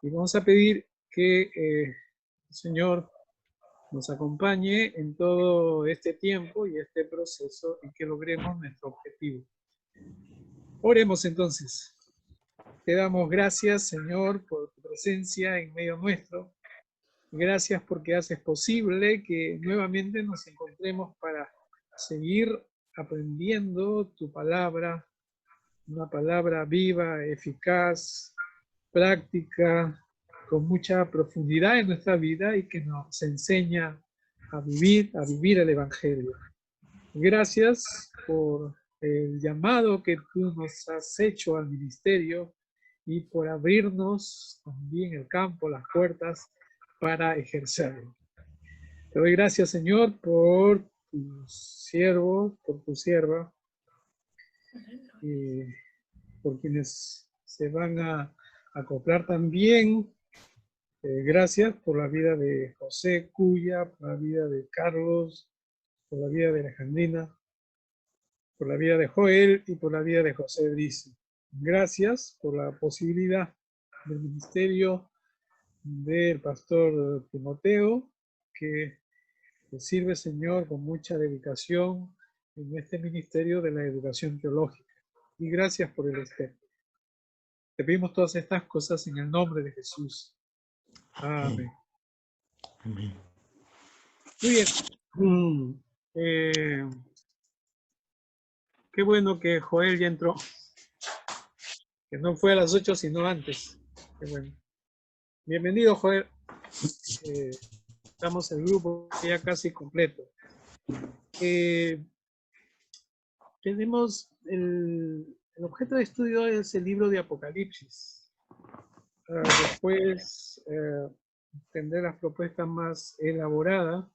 Y vamos a pedir que el Señor nos acompañe en todo este tiempo y este proceso y que logremos nuestro objetivo. Oremos entonces. Te damos gracias, Señor, por tu presencia en medio nuestro. Gracias porque haces posible que nuevamente nos encontremos para seguir aprendiendo tu palabra, una palabra viva, eficaz, práctica, con mucha profundidad en nuestra vida y que nos enseña a vivir el Evangelio. Gracias por el llamado que tú nos has hecho al ministerio y por abrirnos también el campo, las puertas para ejercerlo. Te doy gracias, Señor, por tu siervo, por tu sierva, y por quienes se van a acoplar también. Gracias por la vida de José Cuya, por la vida de Carlos, por la vida de Alejandrina, por la vida de Joel y por la vida de José Brice. Gracias por la posibilidad del ministerio del pastor Timoteo, que sirve, Señor, con mucha dedicación en este ministerio de la educación teológica. Y gracias por el experto. Te pedimos todas estas cosas en el nombre de Jesús. Amén. Amén. Muy bien. Qué bueno que Joel ya entró. Que no fue a las 8, sino antes. Qué bueno. Bienvenido, Joel. Estamos el grupo ya casi completo. Tenemos el objeto de estudio es el libro de Apocalipsis. Después tendré las propuestas más elaboradas.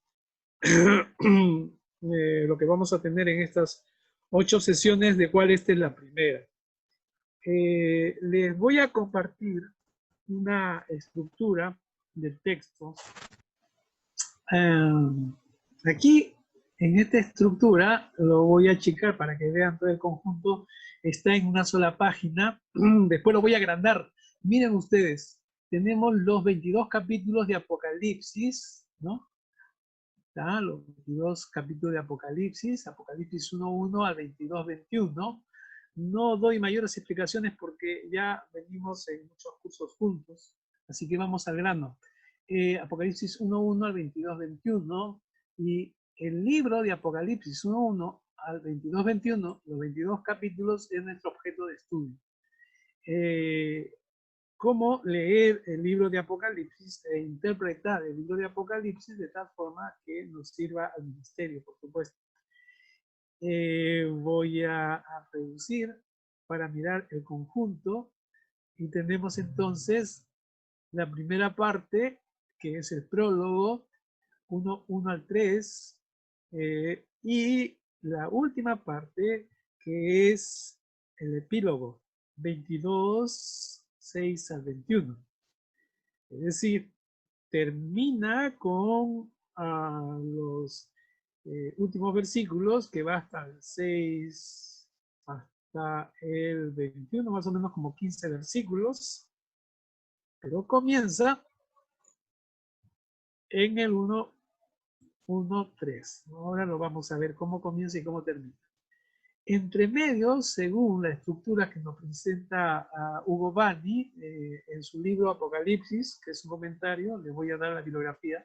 Lo que vamos a tener en estas 8 sesiones, de cual esta es la primera. Les voy a compartir una estructura del texto. Aquí, en esta estructura, lo voy a achicar para que vean todo el conjunto. Está en una sola página. Después lo voy a agrandar. Miren ustedes, tenemos los 22 capítulos de Apocalipsis, ¿no? ¿Está? Los 22 capítulos de Apocalipsis, Apocalipsis 1.1 al 22.21. No doy mayores explicaciones porque ya venimos en muchos cursos juntos, así que vamos al grano. Apocalipsis 1.1 al 22.21 y el libro de Apocalipsis 1.1 al 22.21, los 22 capítulos, es nuestro objeto de estudio. Cómo leer el libro de Apocalipsis e interpretar el libro de Apocalipsis de tal forma que nos sirva al ministerio, por supuesto. Voy a reducir para mirar el conjunto y tenemos entonces la primera parte, que es el prólogo, 1 al 3, y la última parte, que es el epílogo, 22, 6 al 21. Es decir, termina con los últimos versículos, que va hasta el 6 hasta el 21, más o menos como 15 versículos, pero comienza en el 1.3. Ahora lo vamos a ver cómo comienza y cómo termina. Entre medios, según la estructura que nos presenta Hugo Bani en su libro Apocalipsis, que es un comentario, les voy a dar la bibliografía,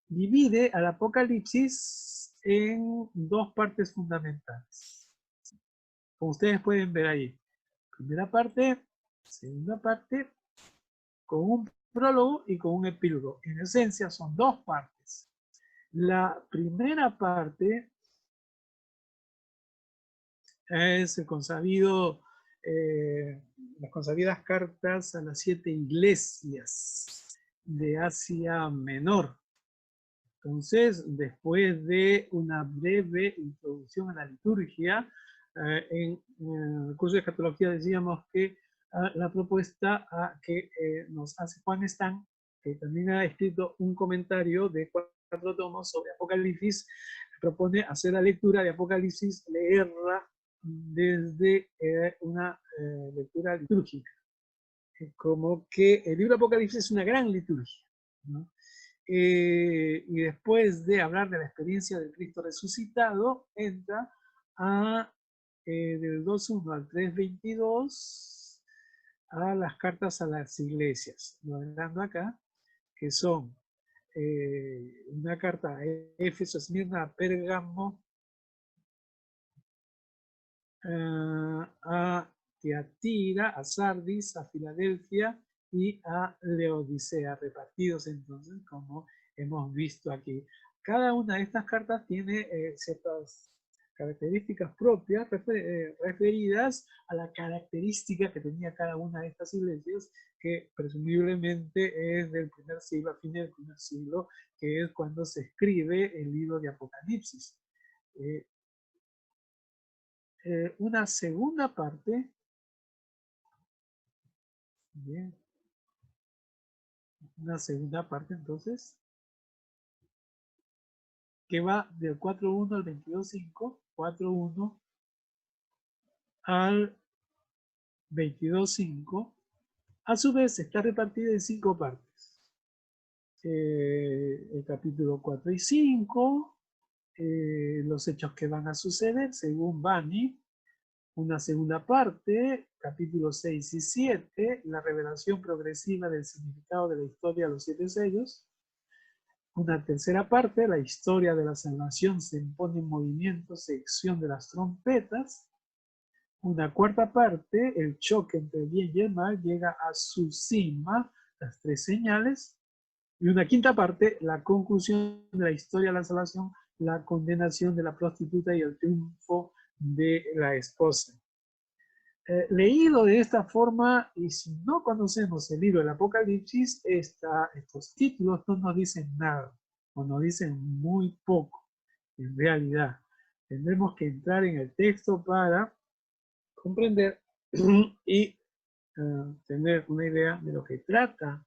divide al Apocalipsis en 2 partes fundamentales. Como ustedes pueden ver ahí. Primera parte, segunda parte, con un prólogo y con un epílogo. En esencia son 2 partes. La primera parte es el consabido, las consabidas cartas a las 7 iglesias de Asia Menor. Entonces, después de una breve introducción a la liturgia, en el curso de escatología decíamos que la propuesta que nos hace Juan Stan, que también ha escrito un comentario de 4 tomos sobre Apocalipsis, propone hacer la lectura de Apocalipsis, leerla desde una lectura litúrgica. como que el libro Apocalipsis es una gran liturgia, ¿no? Y después de hablar de la experiencia del Cristo resucitado, entra a, del 2.1 al 3.22 a las cartas a las iglesias, hablando acá, que son una carta a Éfeso, Esmirna, a Pérgamo, a Tiatira, a Sardis, a Filadelfia y a Laodicea, repartidos entonces como hemos visto aquí. Cada una de estas cartas tiene ciertas características propias referidas a la característica que tenía cada una de estas iglesias, que presumiblemente es del primer siglo, a fines del primer siglo, que es cuando se escribe el libro de Apocalipsis. Una segunda parte, bien, una segunda parte entonces, que va del 4.1 al 22.5, 4.1 al 22.5, a su vez está repartida en 5 partes. El capítulo 4 y 5, los hechos que van a suceder según Bani, una segunda parte, capítulos 6 y 7, la revelación progresiva del significado de la historia de los 7 sellos. Una tercera parte, la historia de la salvación se pone en movimiento, sección de las trompetas. Una cuarta parte, el choque entre el bien y el mal llega a su cima, las 3 señales. Y una quinta parte, la conclusión de la historia de la salvación, la condenación de la prostituta y el triunfo de la esposa. Leído de esta forma, y si no conocemos el libro del Apocalipsis, estos títulos no nos dicen nada, o nos dicen muy poco, en realidad. Tendremos que entrar en el texto para comprender y tener una idea de lo que trata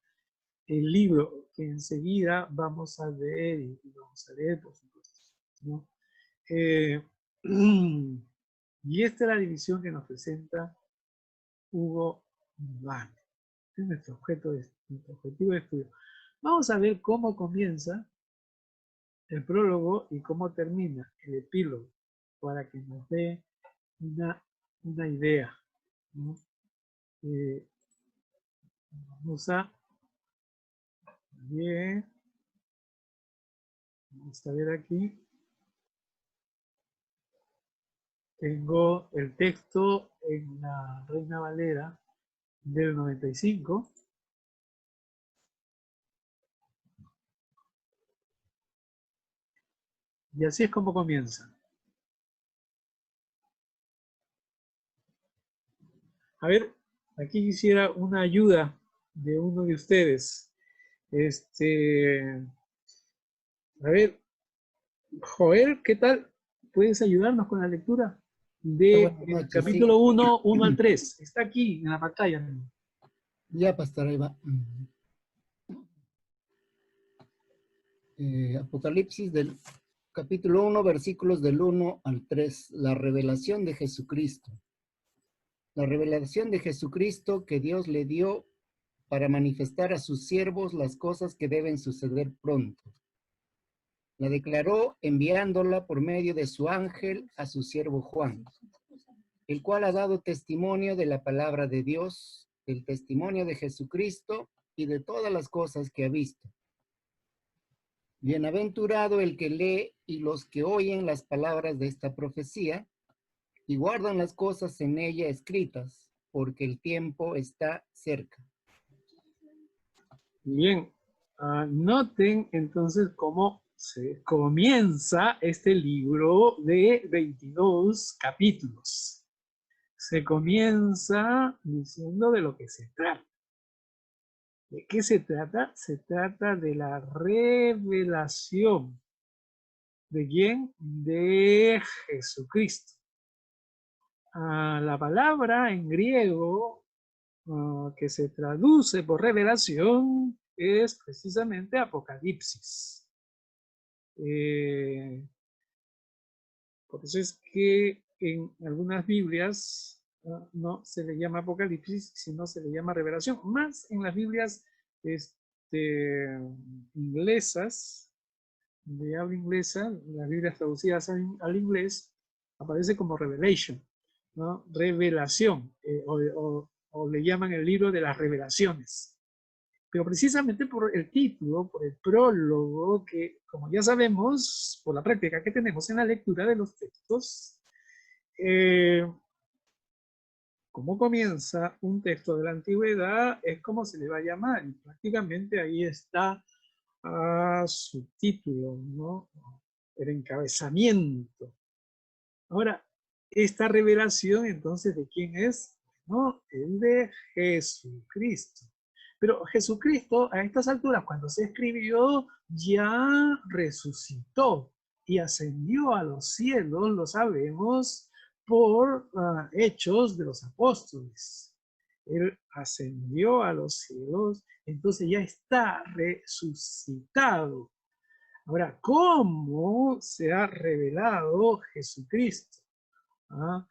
el libro, que enseguida vamos a ver y vamos a leer, por supuesto, ¿no? Y esta es la división que nos presenta Hugo Bani. Este es nuestro objetivo de estudio. Vamos a ver cómo comienza el prólogo y cómo termina el epílogo, para que nos dé una idea, ¿no? Vamos a ver aquí. Tengo el texto en la Reina Valera del 95. Y así es como comienza. A ver, aquí quisiera una ayuda de uno de ustedes. A ver, Joel, ¿qué tal? ¿Puedes ayudarnos con la lectura del capítulo sí. 1 al 3? Está aquí en la pantalla. Ya, pastor, ahí va. Apocalipsis del capítulo 1, versículos del 1 al 3. La revelación de Jesucristo. La revelación de Jesucristo que Dios le dio para manifestar a sus siervos las cosas que deben suceder pronto. La declaró enviándola por medio de su ángel a su siervo Juan, el cual ha dado testimonio de la palabra de Dios, del testimonio de Jesucristo y de todas las cosas que ha visto. Bienaventurado el que lee y los que oyen las palabras de esta profecía y guardan las cosas en ella escritas, porque el tiempo está cerca. Bien, noten entonces cómo se comienza este libro de 22 capítulos. Se comienza diciendo de lo que se trata. ¿De qué se trata? Se trata de la revelación. ¿De quién? De Jesucristo. La palabra en griego que se traduce por revelación es precisamente Apocalipsis. Por eso es que en algunas Biblias No se le llama Apocalipsis, sino se le llama revelación. Más en las Biblias inglesas, de habla inglesa, las Biblias traducidas al inglés, aparece como Revelation, ¿no? Revelación, o le llaman el libro de las revelaciones. Pero precisamente por el título, por el prólogo, que como ya sabemos, por la práctica que tenemos en la lectura de los textos, como comienza un texto de la antigüedad, es como se le va a llamar, y prácticamente ahí está su título, ¿no? El encabezamiento. Ahora, esta revelación, entonces, ¿de quién es? No, el de Jesucristo. Pero Jesucristo, a estas alturas, cuando se escribió, ya resucitó y ascendió a los cielos, lo sabemos, por hechos de los apóstoles. Él ascendió a los cielos, entonces ya está resucitado. Ahora, ¿cómo se ha revelado Jesucristo? ¿Ah?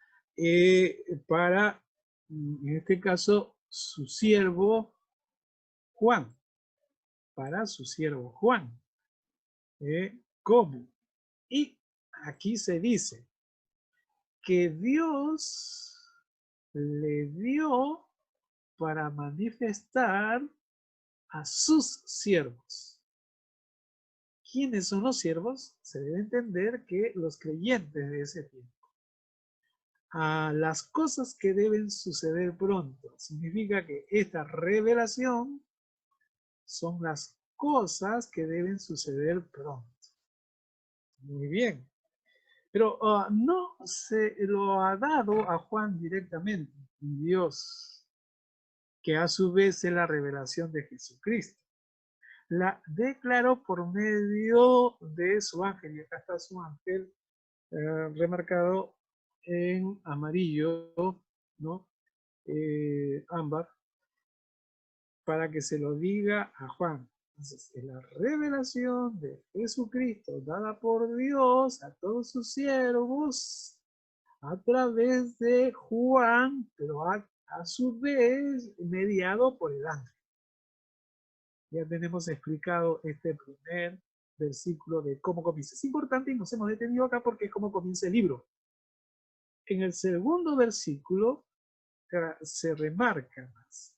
Para, en este caso, su siervo Juan. Para su siervo Juan. ¿Cómo? Y aquí se dice que Dios le dio para manifestar a sus siervos. ¿Quiénes son los siervos? Se debe entender que los creyentes de ese tiempo. A las cosas que deben suceder pronto. Significa que esta revelación son las cosas que deben suceder pronto. Muy bien. Pero no se lo ha dado a Juan directamente, Dios, que a su vez es la revelación de Jesucristo. La declaró por medio de su ángel, y acá está su ángel remarcado en amarillo, ¿no? Ámbar, para que se lo diga a Juan. Entonces, es la revelación de Jesucristo dada por Dios a todos sus siervos a través de Juan, pero a su vez mediado por el ángel. Ya tenemos explicado este primer versículo de cómo comienza. Es importante y nos hemos detenido acá porque es cómo comienza el libro. En el segundo versículo se remarca más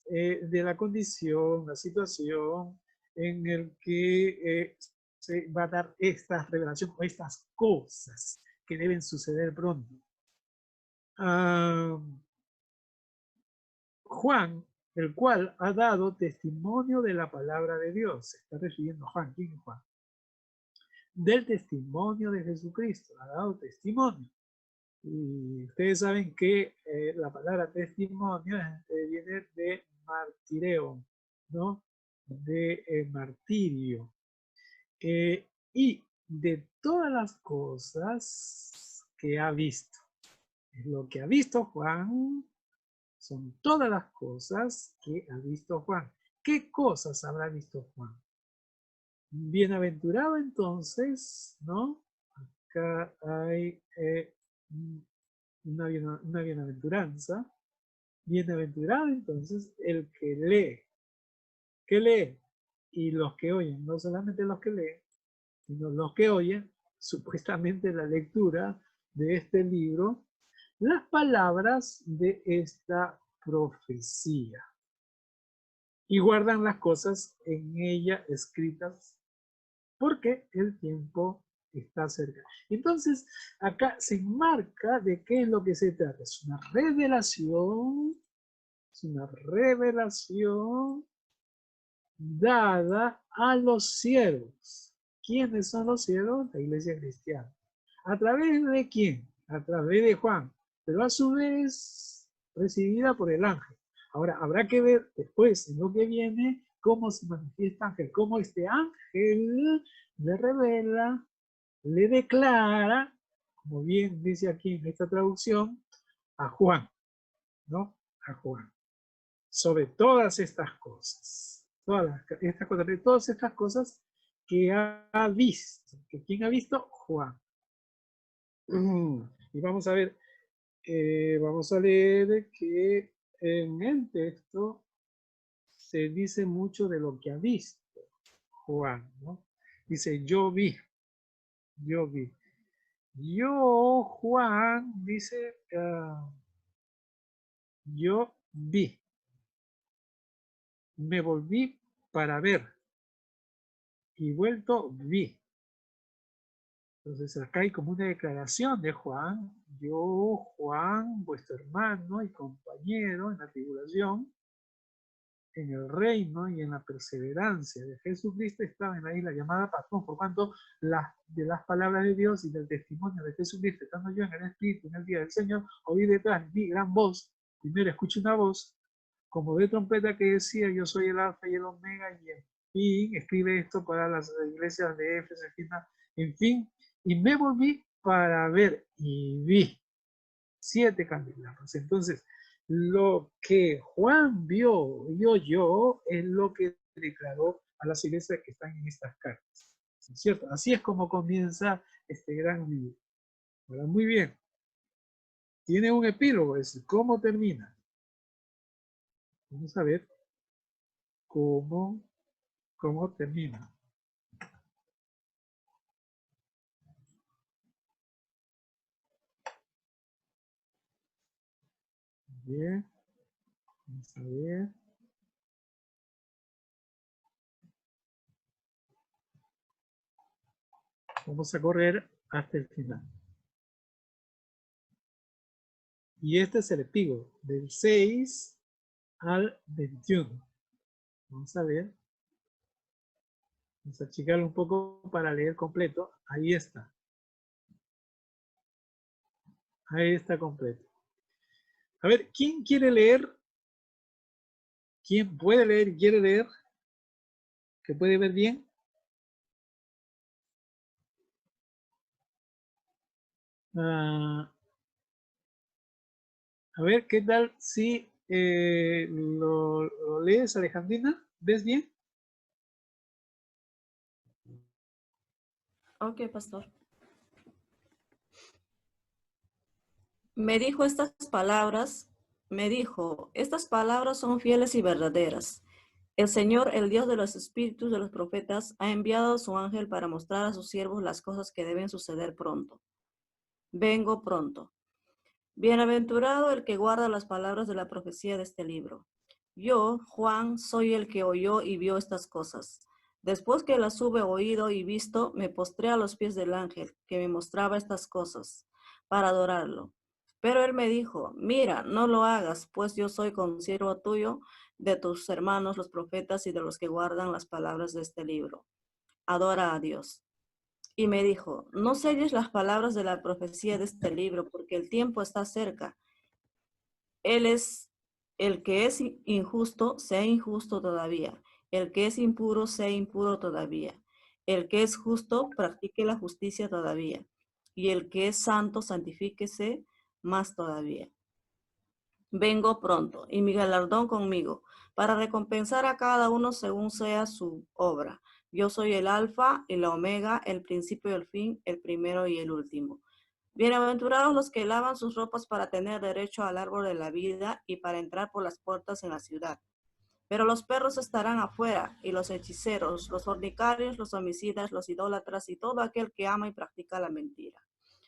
de la condición, la situación en el que se va a dar esta revelación o estas cosas que deben suceder pronto. Juan, el cual ha dado testimonio de la palabra de Dios. Se está refiriendo a Juan. ¿Quién es Juan? Del testimonio de Jesucristo. Ha dado testimonio. Y ustedes saben que la palabra testimonio viene de martireo, ¿no? De martirio. Y de todas las cosas que ha visto. Lo que ha visto Juan son todas las cosas que ha visto Juan. ¿Qué cosas habrá visto Juan? Bienaventurado entonces, ¿no? Acá hay una bienaventuranza. Bienaventurado entonces el que lee. ¿Qué lee? Y los que oyen, no solamente los que leen, sino los que oyen, supuestamente la lectura de este libro, las palabras de esta profecía. Y guardan las cosas en ella escritas porque el tiempo está cerca. Entonces, acá se enmarca de qué es lo que se trata. Es una revelación dada a los siervos. ¿Quiénes son los siervos? La iglesia cristiana. ¿A través de quién? A través de Juan, pero a su vez recibida por el ángel. Ahora, habrá que ver después, en lo que viene, cómo se manifiesta ángel, cómo este ángel le revela, le declara, como bien dice aquí en esta traducción, a Juan, ¿no? A Juan. Sobre todas estas cosas, todas estas cosas que ha visto. ¿Que quién ha visto? Juan. Y vamos a ver vamos a leer que en el texto se dice mucho de lo que ha visto Juan, ¿no? Dice, yo vi, yo vi. Yo, Juan, dice, yo vi, me volví para ver y vuelto vi. Entonces acá hay como una declaración de Juan, yo, Juan, vuestro hermano y compañero en la tribulación, en el reino y en la perseverancia de Jesucristo, estaba en la isla llamada Patmos, por cuanto de las palabras de Dios y del testimonio de Jesucristo, estando yo en el Espíritu en el día del Señor, oí detrás de mí gran voz. Primero escuché una voz como de trompeta que decía, yo soy el alfa y el omega, y en fin, escribe esto para las iglesias de Éfeso, en fin, y me volví para ver y vi 7 candelabros. Entonces, lo que Juan vio y oyó es lo que declaró a las iglesias que están en estas cartas. ¿Cierto? Así es como comienza este gran libro. Ahora, muy bien. Tiene un epílogo, es cómo termina. Vamos a ver cómo termina. Bien, vamos a ver. Vamos a correr hasta el final. Y este es el epílogo, del 6 al 21. Vamos a ver. Vamos a achicarlo un poco para leer completo. Ahí está. Ahí está completo. A ver, ¿quién quiere leer? ¿Quién puede leer y quiere leer? ¿Que puede ver bien? A ver, ¿qué tal si lo lees, Alejandrina? ¿Ves bien? Ok, pastor. Me dijo, estas palabras son fieles y verdaderas. El Señor, el Dios de los espíritus de los profetas, ha enviado a su ángel para mostrar a sus siervos las cosas que deben suceder pronto. Vengo pronto. Bienaventurado el que guarda las palabras de la profecía de este libro. Yo, Juan, soy el que oyó y vio estas cosas. Después que las hube oído y visto, me postré a los pies del ángel que me mostraba estas cosas, para adorarlo. Pero él me dijo, mira, no lo hagas, pues yo soy consiervo tuyo, de tus hermanos los profetas y de los que guardan las palabras de este libro. Adora a Dios. Y me dijo, no selles las palabras de la profecía de este libro, porque el tiempo está cerca. Él es el que es injusto, sea injusto todavía. El que es impuro, sea impuro todavía. El que es justo, practique la justicia todavía. Y el que es santo, santifíquese más todavía. Vengo pronto, y mi galardón conmigo, para recompensar a cada uno según sea su obra. Yo soy el alfa y la omega, el principio y el fin, el primero y el último. Bienaventurados los que lavan sus ropas para tener derecho al árbol de la vida y para entrar por las puertas en la ciudad. Pero los perros estarán afuera, y los hechiceros, los fornicarios, los homicidas, los idólatras y todo aquel que ama y practica la mentira.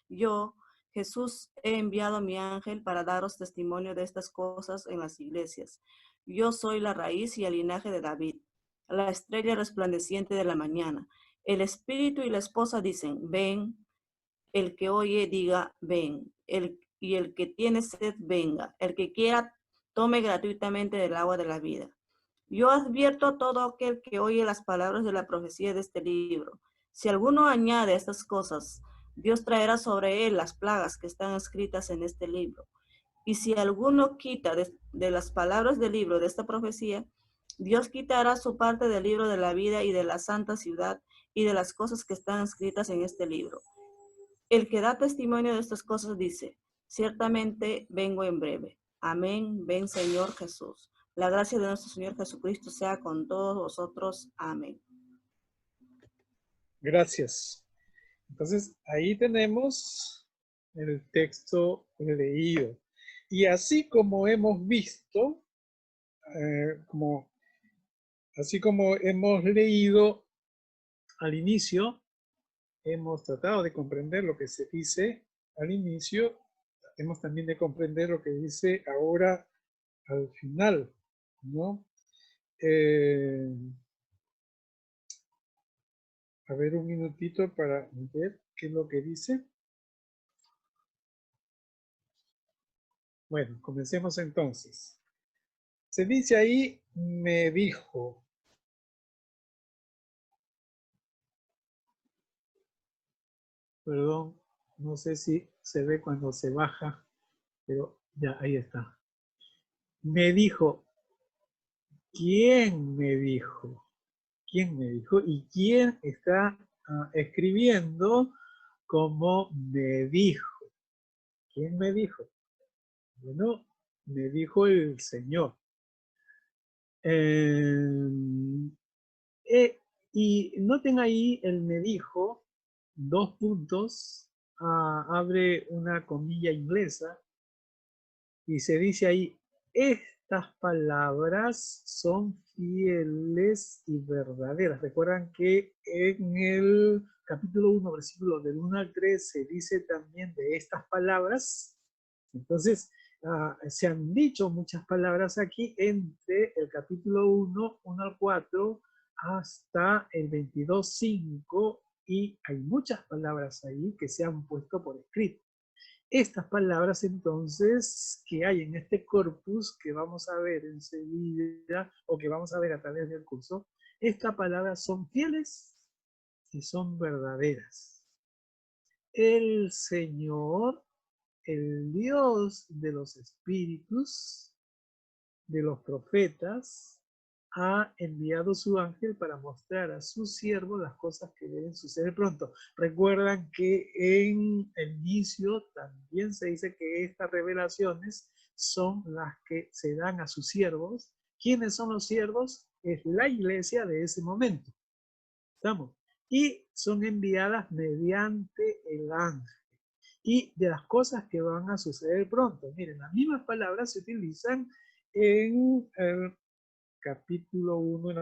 Yo, Jesús, he enviado a mi ángel para daros testimonio de estas cosas en las iglesias. Yo soy la raíz y el linaje de David, la estrella resplandeciente de la mañana. El espíritu y la esposa dicen, ven. El que oye diga, ven. Y el que tiene sed, venga. El que quiera, tome gratuitamente del agua de la vida. Yo advierto a todo aquel que oye las palabras de la profecía de este libro. Si alguno añade estas cosas, Dios traerá sobre él las plagas que están escritas en este libro. Y si alguno quita de las palabras del libro de esta profecía, Dios quitará su parte del libro de la vida y de la santa ciudad y de las cosas que están escritas en este libro. El que da testimonio de estas cosas dice, ciertamente vengo en breve. Amén, ven Señor Jesús. La gracia de nuestro Señor Jesucristo sea con todos vosotros. Amén. Gracias. Entonces, ahí tenemos el texto leído. Y así como hemos visto, así como hemos leído al inicio, hemos tratado de comprender lo que se dice al inicio, tratemos también de comprender lo que dice ahora al final, ¿no? A ver un minutito para ver qué es lo que dice. Bueno, comencemos entonces. Se dice ahí, me dijo. Perdón, no sé si se ve cuando se baja, pero ya, ahí está. Me dijo, ¿quién me dijo? ¿Quién me dijo? ¿Y quién está escribiendo como me dijo? ¿Quién me dijo? Bueno, me dijo el Señor. Y noten ahí el me dijo, dos puntos, abre una comilla inglesa y se dice ahí, estas palabras son fieles y verdaderas. Recuerdan que en el capítulo 1, versículo del 1 al 3, se dice también de estas palabras. Entonces, se han dicho muchas palabras aquí entre el capítulo 1, 1 al 4, hasta el 22, 5, y hay muchas palabras ahí que se han puesto por escrito. Estas palabras entonces que hay en este corpus que vamos a ver enseguida o que vamos a ver a través del curso, estas palabras son fieles y son verdaderas. El Señor, el Dios de los espíritus, de los profetas, ha enviado su ángel para mostrar a sus siervos las cosas que deben suceder pronto. Recuerdan que en el inicio también se dice que estas revelaciones son las que se dan a sus siervos. ¿Quiénes son los siervos? Es la iglesia de ese momento. ¿Estamos? Y son enviadas mediante el ángel. Y de las cosas que van a suceder pronto. Miren, las mismas palabras se utilizan en el capítulo 1, en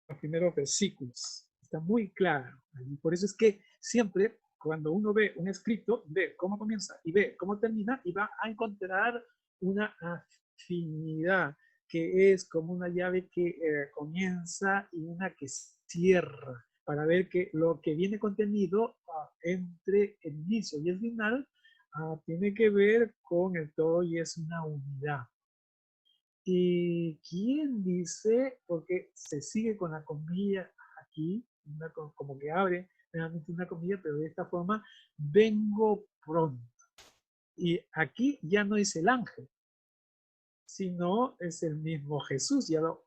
los primeros versículos. Está muy claro. Por eso es que siempre cuando uno ve un escrito, ve cómo comienza y ve cómo termina y va a encontrar una afinidad que es como una llave que comienza y una que cierra, para ver que lo que viene contenido entre el inicio y el final tiene que ver con el todo y es una unidad. ¿Y quién dice? Porque se sigue con la comilla aquí, como que abre realmente una comilla, pero de esta forma, vengo pronto. Y aquí ya no es el ángel, sino es el mismo Jesús. Ya lo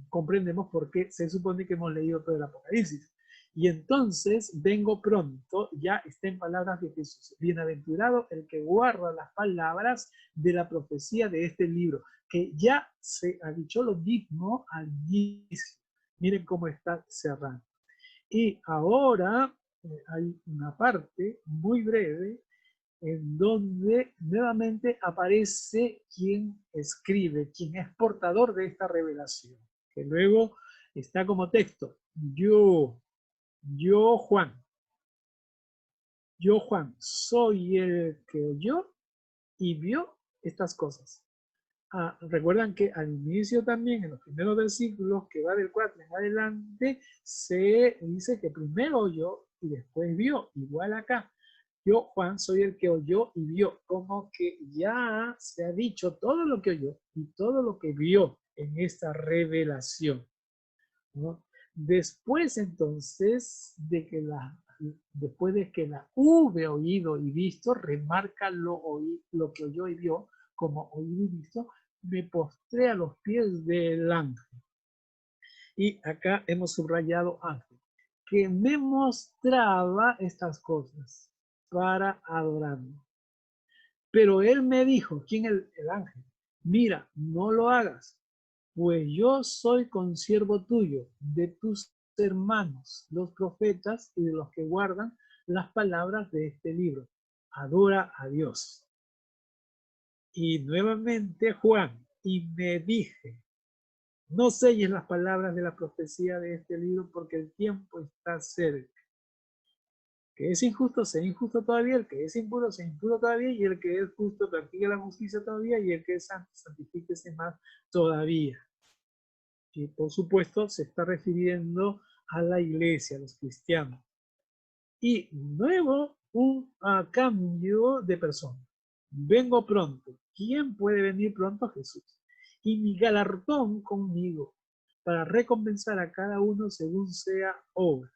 comprendemos porque se supone que hemos leído todo el Apocalipsis. Y entonces, vengo pronto, ya está en palabras de Jesús. Bienaventurado el que guarda las palabras de la profecía de este libro, que ya se ha dicho lo mismo al inicio. Miren cómo está cerrando. Y ahora hay una parte muy breve en donde nuevamente aparece quien escribe, quien es portador de esta revelación, que luego está como texto. Yo Juan, soy el que oyó y vio estas cosas. Recuerdan que al inicio también, en los primeros versículos, que va del 4 en adelante, se dice que primero oyó y después vio, igual acá. Yo, Juan, soy el que oyó y vio, como que ya se ha dicho todo lo que oyó y todo lo que vio en esta revelación, ¿no? Después entonces después de que la hube oído y visto, remarca lo que oyó y vio como oído y visto, me postré a los pies del ángel. Y acá hemos subrayado ángel, que me mostraba estas cosas para adorarme. Pero él me dijo, ¿quién es el ángel? Mira, no lo hagas, pues yo soy consiervo tuyo, de tus hermanos, los profetas y de los que guardan las palabras de este libro. Adora a Dios. Y nuevamente Juan, y me dije, no selles las palabras de la profecía de este libro porque el tiempo está cerca. Que es injusto, sea injusto todavía, el que es impuro, sea impuro todavía, y el que es justo, practique la justicia todavía, y el que es santo, santifíquese más todavía. Y por supuesto se está refiriendo a la iglesia, a los cristianos. Y luego un cambio de persona. Vengo pronto. ¿Quién puede venir pronto? Jesús. Y mi galardón conmigo, para recompensar a cada uno según sea obra.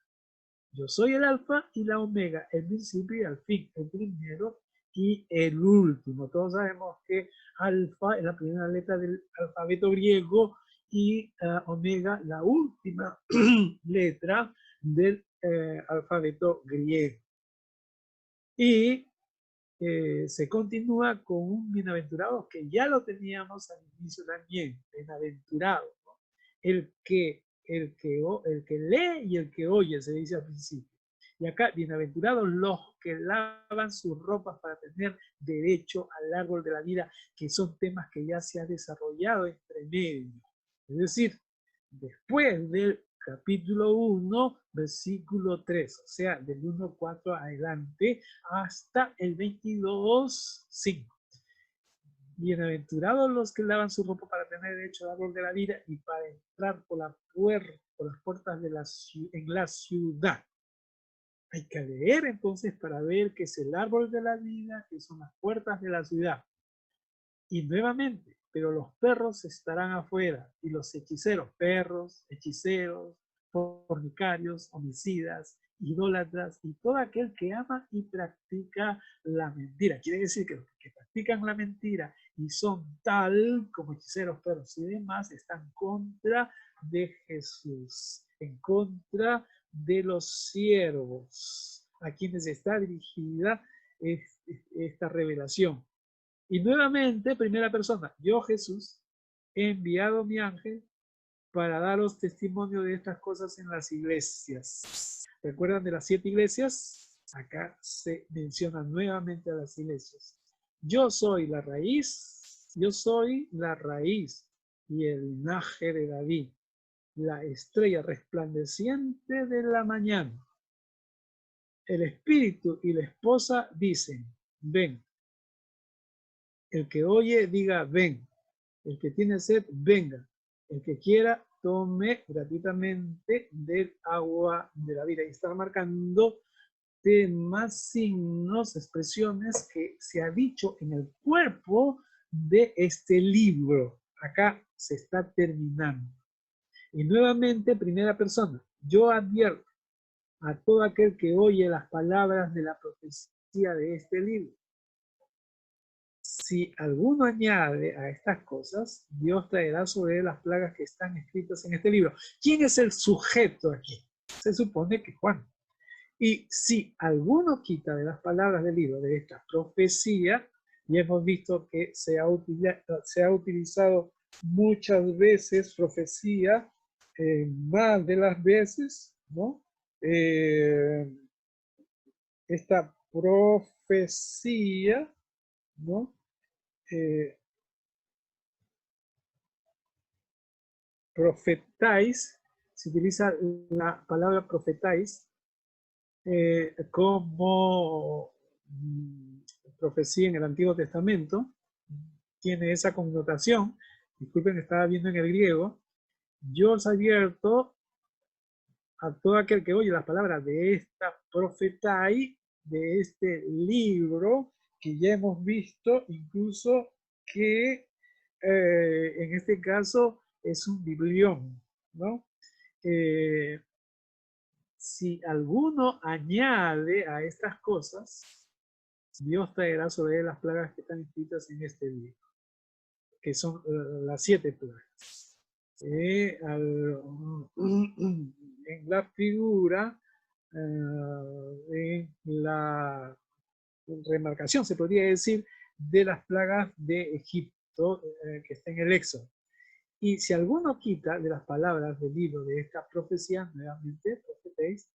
Yo soy el alfa y la omega, el principio y el fin, el primero y el último. Todos sabemos que alfa es la primera letra del alfabeto griego y omega la última letra del alfabeto griego. Y se continúa con un bienaventurado que ya lo teníamos al inicio también, bienaventurado, ¿no? el que lee y el que oye, se dice al principio. Y acá, bienaventurados los que lavan sus ropas para tener derecho al árbol de la vida, que son temas que ya se han desarrollado entre medio. Es decir, después del capítulo 1, versículo 3, o sea, del 1.4 adelante hasta el 22.5. Bienaventurados los que lavan su ropa para tener derecho al árbol de la vida y para entrar por las puertas de en la ciudad. Hay que leer entonces para ver qué es el árbol de la vida, que son las puertas de la ciudad. Y nuevamente, pero los perros estarán afuera, y los hechiceros, perros, hechiceros, fornicarios, homicidas, idólatras, y todo aquel que ama y practica la mentira. Quiere decir que los que practican la mentira y son tal como hechiceros, perros y demás, están contra de Jesús, en contra de los siervos a quienes está dirigida esta revelación. Y nuevamente, primera persona, yo Jesús, he enviado mi ángel para daros testimonio de estas cosas en las iglesias. ¿Recuerdan de las 7 iglesias? Acá se menciona nuevamente a las iglesias. Yo soy la raíz y el linaje de David, la estrella resplandeciente de la mañana. El espíritu y la esposa dicen, ven. El que oye, diga, ven. El que tiene sed, venga. El que quiera, tome gratuitamente del agua de la vida. Y está marcando temas, signos, expresiones que se ha dicho en el cuerpo de este libro. Acá se está terminando. Y nuevamente, primera persona. Yo advierto a todo aquel que oye las palabras de la profecía de este libro. Si alguno añade a estas cosas, Dios traerá sobre él las plagas que están escritas en este libro. ¿Quién es el sujeto aquí? Se supone que Juan. Y si alguno quita de las palabras del libro de esta profecía, ya hemos visto que se ha utilizado muchas veces profecía, más de las veces, ¿no? Esta profecía, ¿no? Profetáis, se utiliza la palabra profetáis como profecía en el Antiguo Testamento, tiene esa connotación. Disculpen, estaba viendo en el griego. Yo os advierto a todo aquel que oye las palabras de esta profetai, de este libro, que ya hemos visto incluso que en este caso es un biblión, ¿no? Si alguno añade a estas cosas, Dios traerá sobre él las plagas que están escritas en este libro, que son las 7 plagas. En la figura, en la remarcación, se podría decir, de las plagas de Egipto, que está en el Éxodo. Y si alguno quita de las palabras del libro de esta profecía, nuevamente, profetéis,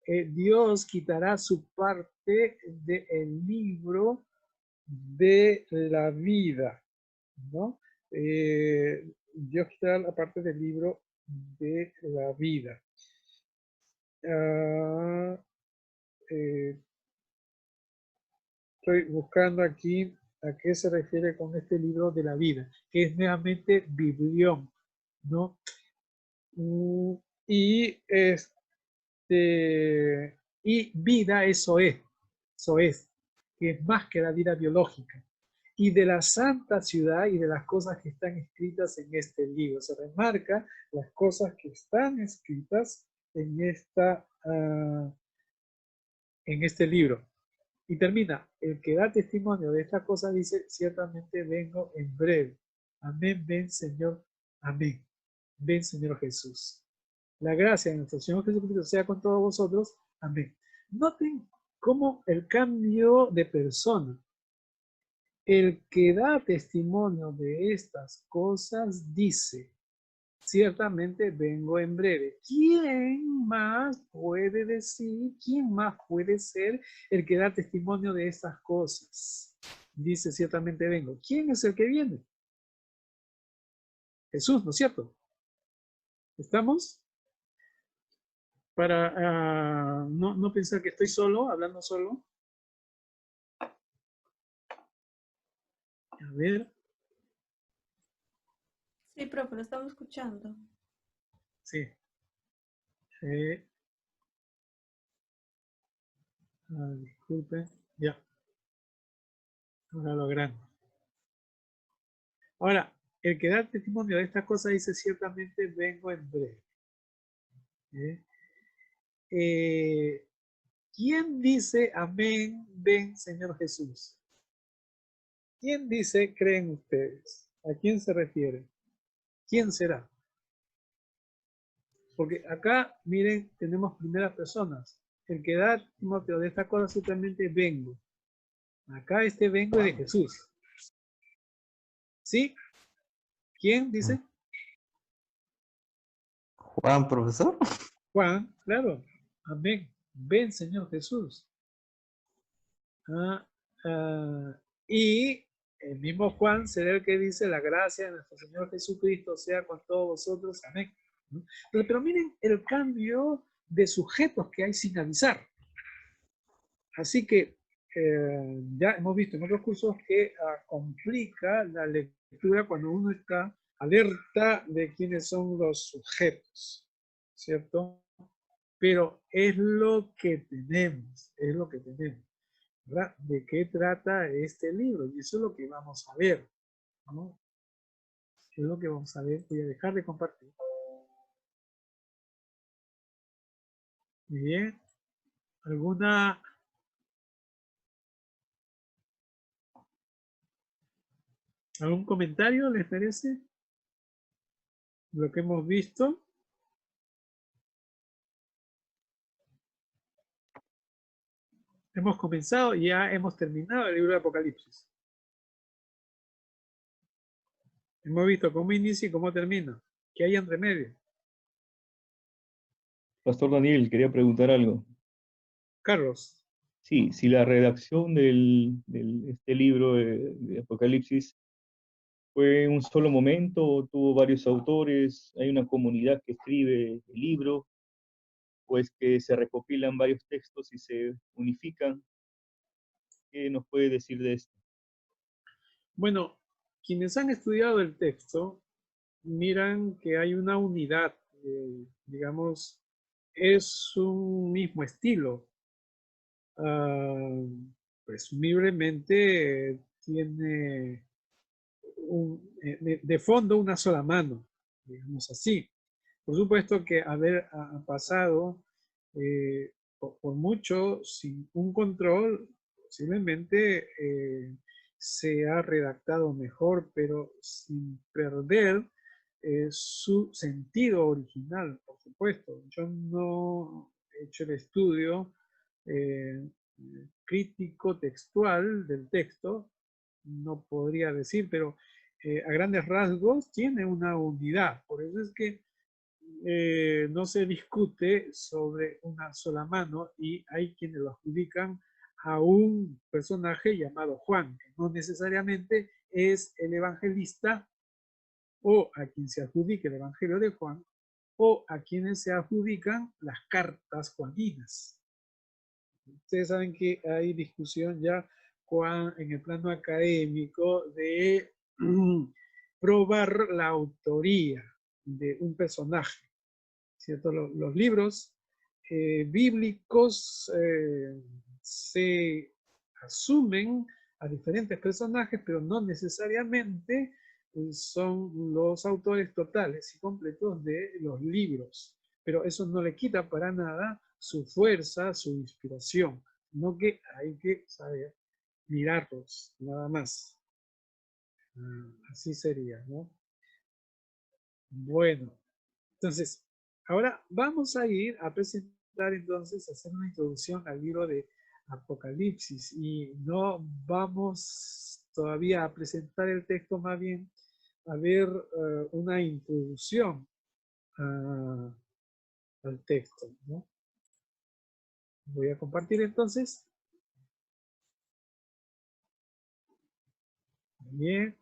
Dios quitará su parte del libro de la vida, ¿no? Dios quitará la parte del libro de la vida. Estoy buscando aquí a qué se refiere con este libro de la vida, que es nuevamente biblión, ¿no? Y y vida, eso es, que es más que la vida biológica. Y de la santa ciudad y de las cosas que están escritas en este libro. Se remarca las cosas que están escritas en, en este libro. Y termina, el que da testimonio de esta cosa dice, ciertamente vengo en breve. Amén, ven Señor, amén. Ven Señor Jesús. La gracia de nuestro Señor Jesucristo sea con todos vosotros. Amén. Noten cómo el cambio de persona. El que da testimonio de estas cosas dice, ciertamente vengo en breve. ¿Quién más puede decir, quién más puede ser el que da testimonio de estas cosas? Dice, ciertamente vengo. ¿Quién es el que viene? Jesús, ¿no es cierto? ¿Estamos? Para no pensar que estoy solo, hablando solo. A ver. Sí, profe, lo estamos escuchando. Sí. Disculpe. Ya. Ahora lo grande. Ahora, el que da testimonio de esta cosa dice, ciertamente vengo en breve. ¿Quién dice amén, ven Señor Jesús? ¿Quién dice creen ustedes? ¿A quién se refiere? ¿Quién será? Porque acá, miren, tenemos primeras personas. El que da testimonio de esta cosa ciertamente vengo. Acá este vengo es de Jesús. ¿Sí? ¿Quién dice? Juan, profesor. Juan, claro. Amén. Ven, Señor Jesús. Y el mismo Juan será el que dice, la gracia de nuestro Señor Jesucristo sea con todos vosotros. Amén. ¿No? Pero miren el cambio de sujetos que hay sin avisar. Así que ya hemos visto en otros cursos que complica la lectura cuando uno está alerta de quiénes son los sujetos, ¿cierto? Pero es lo que tenemos, es lo que tenemos, ¿verdad? ¿De qué trata este libro? Y eso es lo que vamos a ver, ¿no? Es lo que vamos a ver. Voy a dejar de compartir. Muy bien. ¿Algún comentario les parece? Lo que hemos visto. Hemos comenzado y ya hemos terminado el libro de Apocalipsis. Hemos visto cómo inicia y cómo termina. ¿Qué hay entre medio? Pastor Daniel, quería preguntar algo. Carlos. Sí, si la redacción de este libro de Apocalipsis fue en un solo momento, tuvo varios autores, hay una comunidad que escribe el libro, pues que se recopilan varios textos y se unifican. ¿Qué nos puede decir de esto? Bueno, quienes han estudiado el texto miran que hay una unidad, digamos, es un mismo estilo. Presumiblemente tiene de fondo una sola mano, digamos así. Por supuesto que haber pasado por mucho sin un control, posiblemente se ha redactado mejor, pero sin perder su sentido original, por supuesto. Yo no he hecho el estudio crítico textual del texto, no podría decir, pero a grandes rasgos tiene una unidad. Por eso es que no se discute sobre una sola mano y hay quienes lo adjudican a un personaje llamado Juan, que no necesariamente es el evangelista, o a quien se adjudique el Evangelio de Juan, o a quienes se adjudican las cartas juaninas. Ustedes saben que hay discusión ya en el plano académico de probar la autoría de un personaje, ¿cierto? Los libros bíblicos se asumen a diferentes personajes, pero no necesariamente son los autores totales y completos de los libros. Pero eso no le quita para nada su fuerza, su inspiración, sino que hay que saber mirarlos, nada más. Así sería, ¿no? Bueno, entonces, ahora vamos a ir a presentar entonces, a hacer una introducción al libro de Apocalipsis y no vamos todavía a presentar el texto, más bien a ver una introducción al texto, ¿no? Voy a compartir entonces. Bien.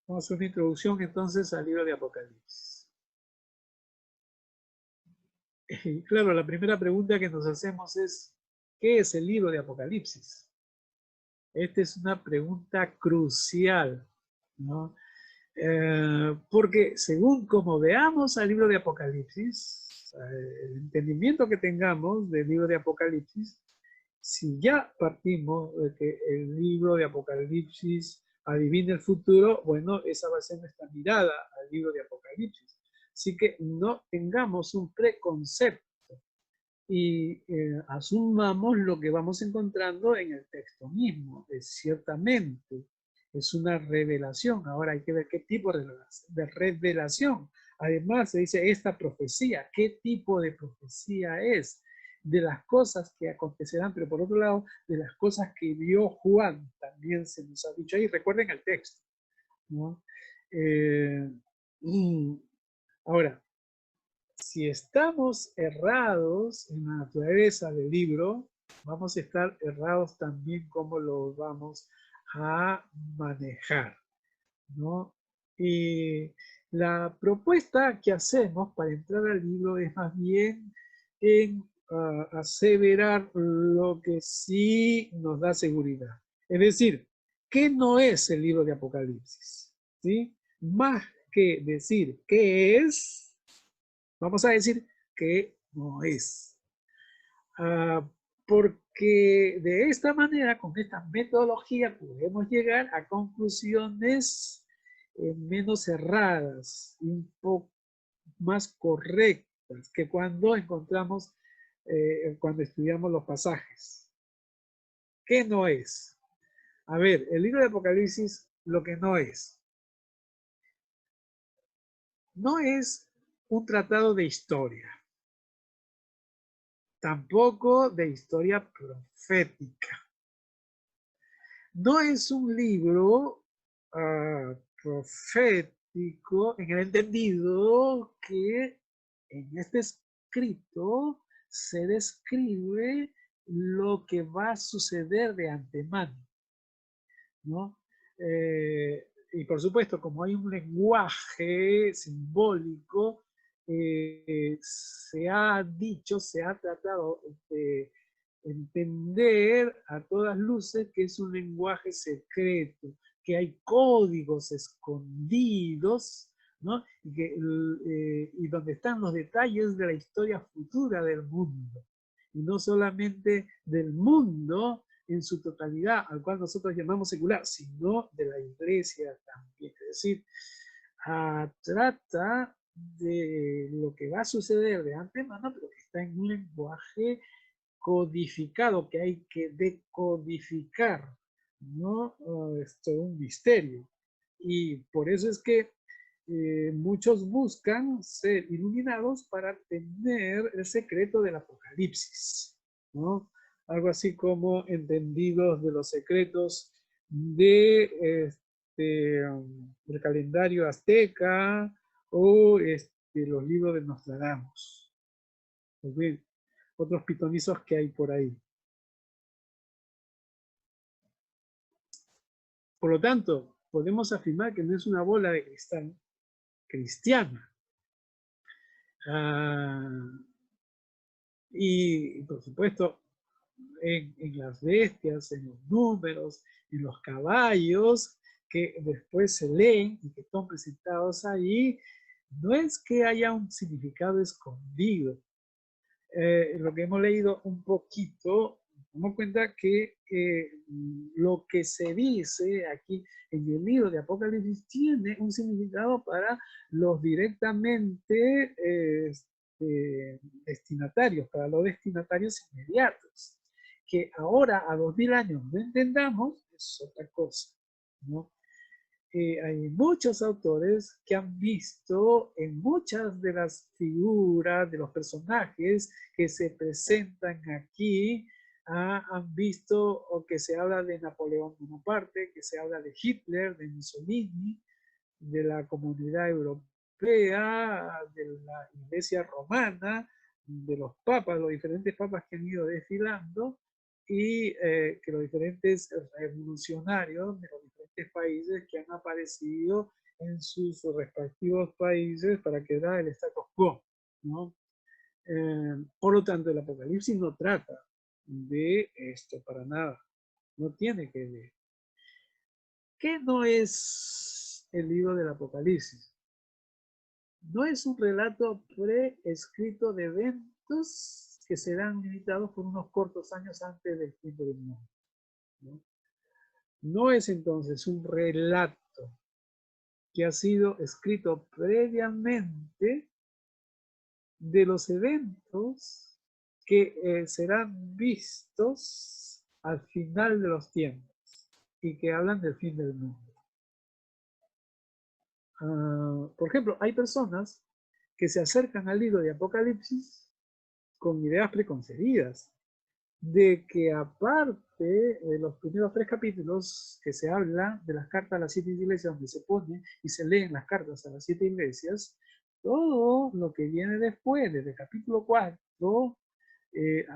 Vamos a hacer una introducción entonces al libro de Apocalipsis. Y claro, la primera pregunta que nos hacemos es, ¿qué es el libro de Apocalipsis? Esta es una pregunta crucial, ¿no? Porque según como veamos al libro de Apocalipsis, el entendimiento que tengamos del libro de Apocalipsis, si ya partimos de que el libro de Apocalipsis adivina el futuro, bueno, esa va a ser nuestra mirada al libro de Apocalipsis. Así que no tengamos un preconcepto y asumamos lo que vamos encontrando en el texto mismo. Ciertamente es una revelación. Ahora hay que ver qué tipo de revelación. Además se dice esta profecía, qué tipo de profecía es, de las cosas que acontecerán, pero por otro lado, de las cosas que vio Juan, también se nos ha dicho ahí. Recuerden el texto, ¿no? Ahora, si estamos errados en la naturaleza del libro, vamos a estar errados también cómo lo vamos a manejar, ¿no? Y la propuesta que hacemos para entrar al libro es más bien en aseverar lo que sí nos da seguridad. Es decir, ¿qué no es el libro de Apocalipsis? ¿Sí? Más que decir qué es, vamos a decir que no es. Porque de esta manera, con esta metodología, podemos llegar a conclusiones menos cerradas, un poco más correctas que cuando encontramos, cuando estudiamos los pasajes. ¿Qué no es? A ver, el libro de Apocalipsis, lo que no es un tratado de historia. Tampoco de historia profética. No es un libro profético en el entendido que en este escrito se describe lo que va a suceder de antemano, ¿no? Y por supuesto, como hay un lenguaje simbólico, se ha dicho, se ha tratado de entender a todas luces que es un lenguaje secreto, que hay códigos escondidos, ¿no? Y donde están los detalles de la historia futura del mundo. Y no solamente del mundo en su totalidad, al cual nosotros llamamos secular, sino de la iglesia también. Es decir, trata de lo que va a suceder de antemano, pero que está en un lenguaje codificado, que hay que decodificar, ¿no? Esto es un misterio. Y por eso es que muchos buscan ser iluminados para tener el secreto del Apocalipsis, ¿no? algo así como entendidos de los secretos de, del calendario azteca o los libros de Nostradamus. Pues bien, otros pitonizos que hay por ahí. Por lo tanto, podemos afirmar que no es una bola de cristal cristiana. Y por supuesto, en las bestias, en los números, en los caballos, que después se leen y que están presentados ahí, no es que haya un significado escondido. Lo que hemos leído un poquito, nos damos cuenta que lo que se dice aquí en el libro de Apocalipsis tiene un significado para los directamente destinatarios, para los destinatarios inmediatos. Que ahora, a 2000 años, no entendamos, es otra cosa, ¿no? Hay muchos autores que han visto en muchas de las figuras, de los personajes que se presentan aquí, han visto o que se habla de Napoleón Bonaparte, que se habla de Hitler, de Mussolini, de la comunidad europea, de la iglesia romana, de los papas, los diferentes papas que han ido desfilando, y que los diferentes revolucionarios de los diferentes países que han aparecido en sus respectivos países para quedar el status quo, ¿no? Por lo tanto, el Apocalipsis no trata de esto para nada, no tiene que ver. ¿Qué no es el libro del Apocalipsis? No es un relato preescrito de eventos que serán limitados por unos cortos años antes del fin del mundo, ¿no? No es entonces un relato que ha sido escrito previamente de los eventos que serán vistos al final de los tiempos y que hablan del fin del mundo. Por ejemplo, hay personas que se acercan al libro de Apocalipsis con ideas preconcebidas de que aparte de los primeros 3 capítulos que se habla de las cartas a las 7 iglesias, donde se ponen y se leen las cartas a las 7 iglesias, todo lo que viene después, desde el capítulo 4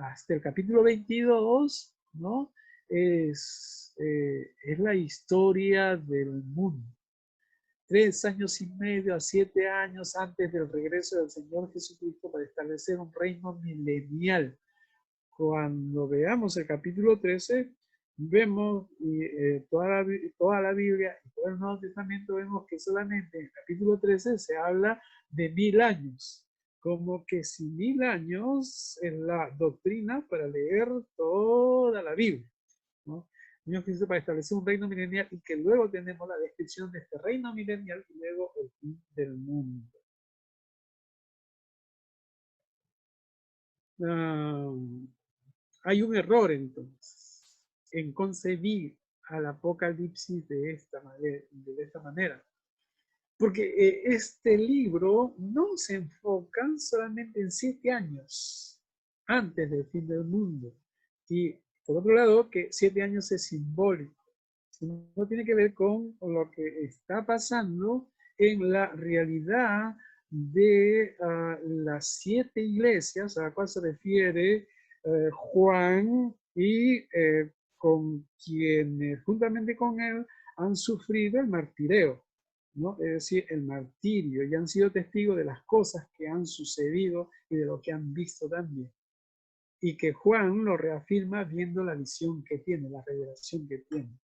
hasta el capítulo 22, ¿no? Es la historia del mundo. 3 años y medio a 7 años antes del regreso del Señor Jesucristo para establecer un reino milenial. Cuando veamos el capítulo 13, vemos toda la Biblia y todo el Nuevo Testamento, vemos que solamente en el capítulo 13 se habla de 1000 años, como que si 1000 años es la doctrina para leer toda la Biblia, ¿no? Señor Jesús para establecer un reino milenial y que luego tenemos la descripción de este reino milenial y luego el fin del mundo. Hay un error entonces en concebir al Apocalipsis de esta manera. Porque este libro no se enfoca solamente en 7 años antes del fin del mundo. Y por otro lado, que 7 años es simbólico. No tiene que ver con lo que está pasando en la realidad de las 7 iglesias a las cuales se refiere Juan y con quienes juntamente con él han sufrido el martireo, ¿no? Es decir, el martirio, y han sido testigos de las cosas que han sucedido y de lo que han visto también. Y que Juan lo reafirma viendo la visión que tiene, la revelación que tiene.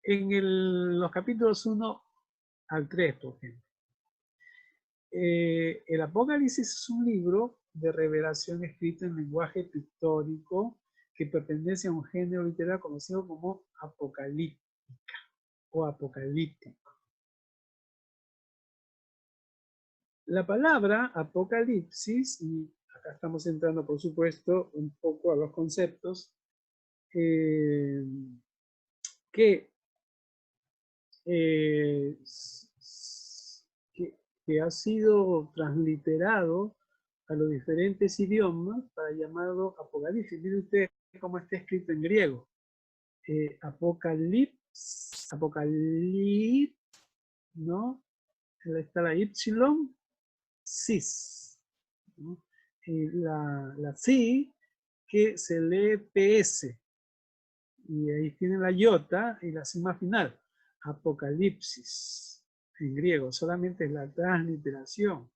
En los capítulos 1 al 3, por ejemplo, el Apocalipsis es un libro de revelación escrito en lenguaje pictórico que pertenece a un género literario conocido como apocalíptica o apocalíptico. La palabra apocalipsis, y acá estamos entrando por supuesto un poco a los conceptos, que ha sido transliterado a los diferentes idiomas para llamarlo Apocalipsis. Mire usted cómo está escrito en griego. Apocalipsis, ¿no? Ahí está la Y, cis, ¿no? Y la sí, que se lee PS, y ahí tiene la iota y la cima final, Apocalipsis, en griego, solamente es la transliteración.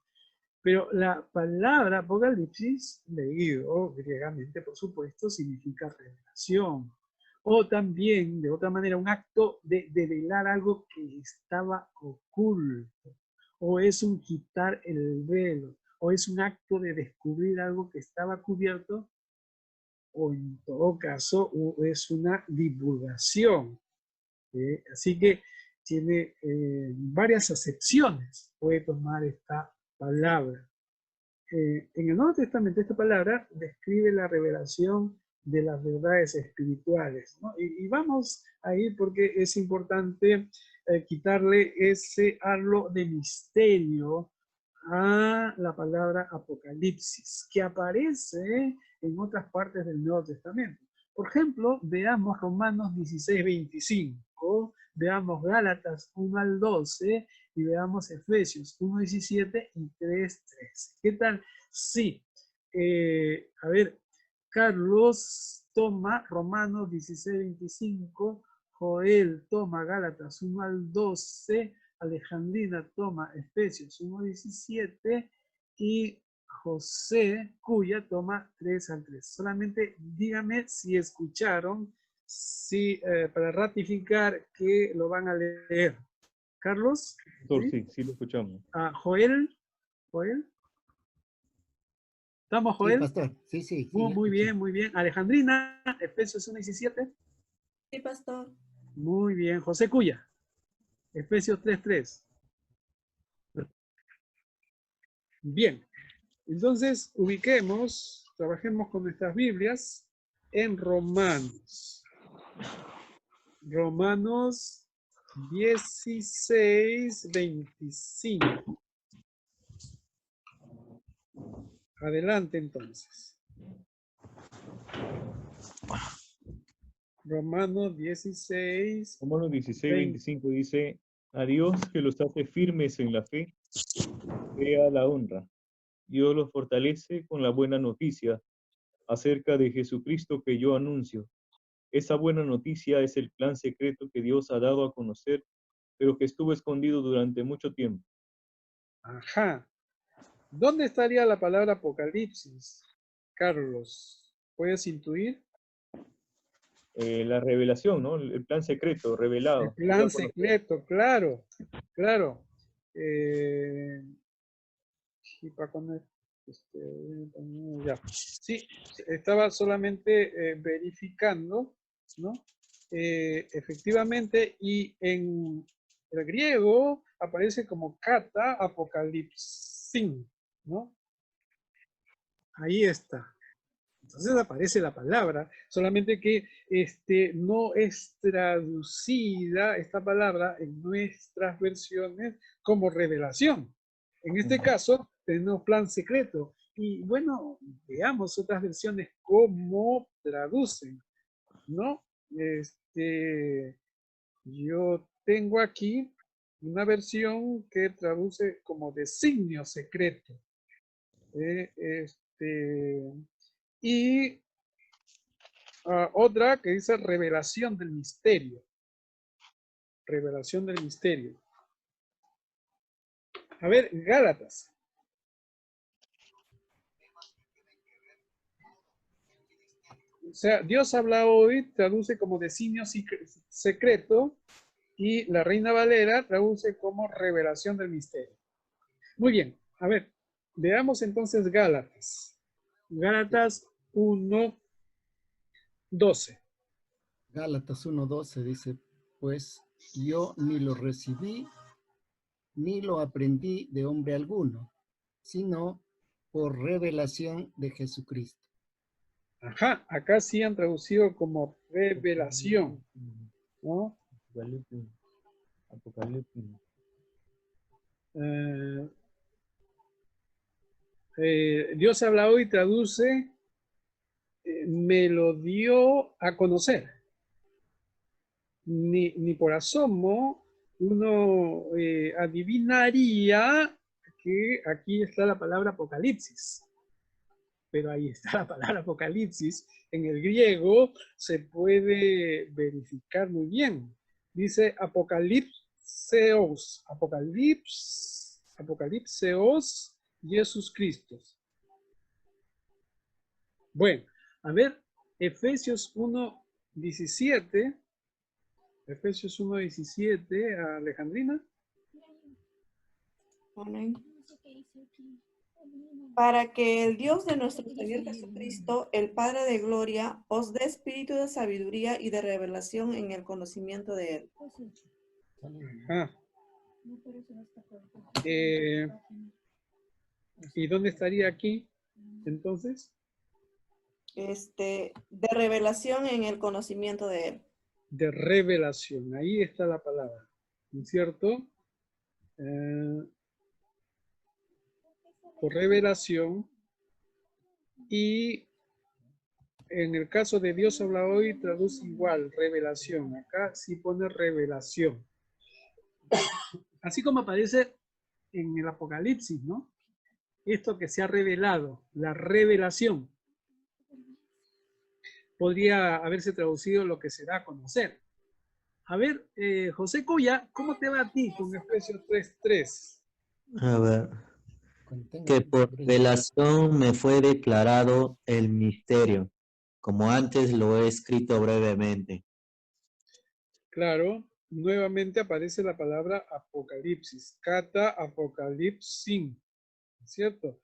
Pero la palabra Apocalipsis, leído griegamente, por supuesto, significa revelación. O también, de otra manera, un acto de develar algo que estaba oculto. O es un quitar el velo. O es un acto de descubrir algo que estaba cubierto. O en todo caso, es una divulgación. Así que tiene varias acepciones. Puede tomar esta palabra. En el Nuevo Testamento esta palabra describe la revelación de las verdades espirituales, ¿no? Y vamos a ir porque es importante quitarle ese halo de misterio a la palabra Apocalipsis, que aparece en otras partes del Nuevo Testamento. Por ejemplo, veamos Romanos 16:25, veamos Gálatas 1 al 12, y veamos Efesios 1:17 y 3:13. ¿Qué tal? Sí. A ver, Carlos toma Romanos 16:25, Joel toma Gálatas 1 al 12, Alejandrina toma Efesios 1:17 y José Cuya toma 3 al 3. Solamente dígame si escucharon, para ratificar que lo van a leer. Carlos. ¿Sí? Sí, lo escuchamos. Joel. ¿Estamos, Joel? Sí, pastor. Sí. Muy bien, muy bien. Alejandrina, Efesios 1:17. Sí, pastor. Muy bien. José Cuya, Efesios 3:3. Bien. Entonces, trabajemos con nuestras Biblias en Romanos. Romanos 16:25. Adelante, entonces. Romanos 16. Romanos 16:25 dice: a Dios que los hace firmes en la fe, sea la honra. Dios los fortalece con la buena noticia acerca de Jesucristo que yo anuncio. Esa buena noticia es el plan secreto que Dios ha dado a conocer, pero que estuvo escondido durante mucho tiempo. Ajá. ¿Dónde estaría la palabra Apocalipsis, Carlos? ¿Puedes intuir? La revelación, ¿no? El plan secreto, revelado. El plan secreto, claro. Y para poner, ya. Sí, estaba solamente verificando, ¿no? Efectivamente, y en el griego aparece como kata apocalipsin, ¿no? Ahí está. Entonces aparece la palabra, solamente que no es traducida esta palabra en nuestras versiones como revelación. En este caso, tenemos plan secreto. Y bueno, veamos otras versiones cómo traducen, ¿no? Yo tengo aquí una versión que traduce como designio secreto. Y otra que dice revelación del misterio. Revelación del misterio. A ver, Gálatas. O sea, Dios habla hoy, traduce como designio secreto, y la Reina Valera traduce como revelación del misterio. Muy bien, a ver, veamos entonces Gálatas. Gálatas 1:12. Gálatas 1:12 dice, pues yo ni lo recibí ni lo aprendí de hombre alguno, sino por revelación de Jesucristo. Ajá, acá sí han traducido como revelación, ¿no? Apocalipsis. Dios habla hoy traduce, me lo dio a conocer. Ni por asomo uno adivinaría que aquí está la palabra Apocalipsis. Pero ahí está la palabra Apocalipsis. En el griego se puede verificar muy bien. Dice Apocalipseos, Apocalipseos Jesús Cristo. Bueno, a ver, Efesios 1:17. Efesios 1:17, Alejandrina. Amén. Para que el Dios de nuestro Señor Jesucristo, el Padre de gloria, os dé espíritu de sabiduría y de revelación en el conocimiento de Él. Ah. ¿Y dónde estaría aquí, entonces? De revelación en el conocimiento de Él. De revelación, ahí está la palabra, ¿no es cierto? Por revelación. Y en el caso de Dios habla hoy, traduce igual, revelación. Acá sí pone revelación. Así como aparece en el Apocalipsis, ¿no? Esto que se ha revelado, la revelación. Podría haberse traducido lo que se da a conocer. A ver, José Cuya, ¿cómo te va a ti con Efesios 3:3? A ver, que por revelación me fue declarado el misterio, como antes lo he escrito brevemente. Nuevamente aparece la palabra Apocalipsis, kata apocalipsin, ¿cierto?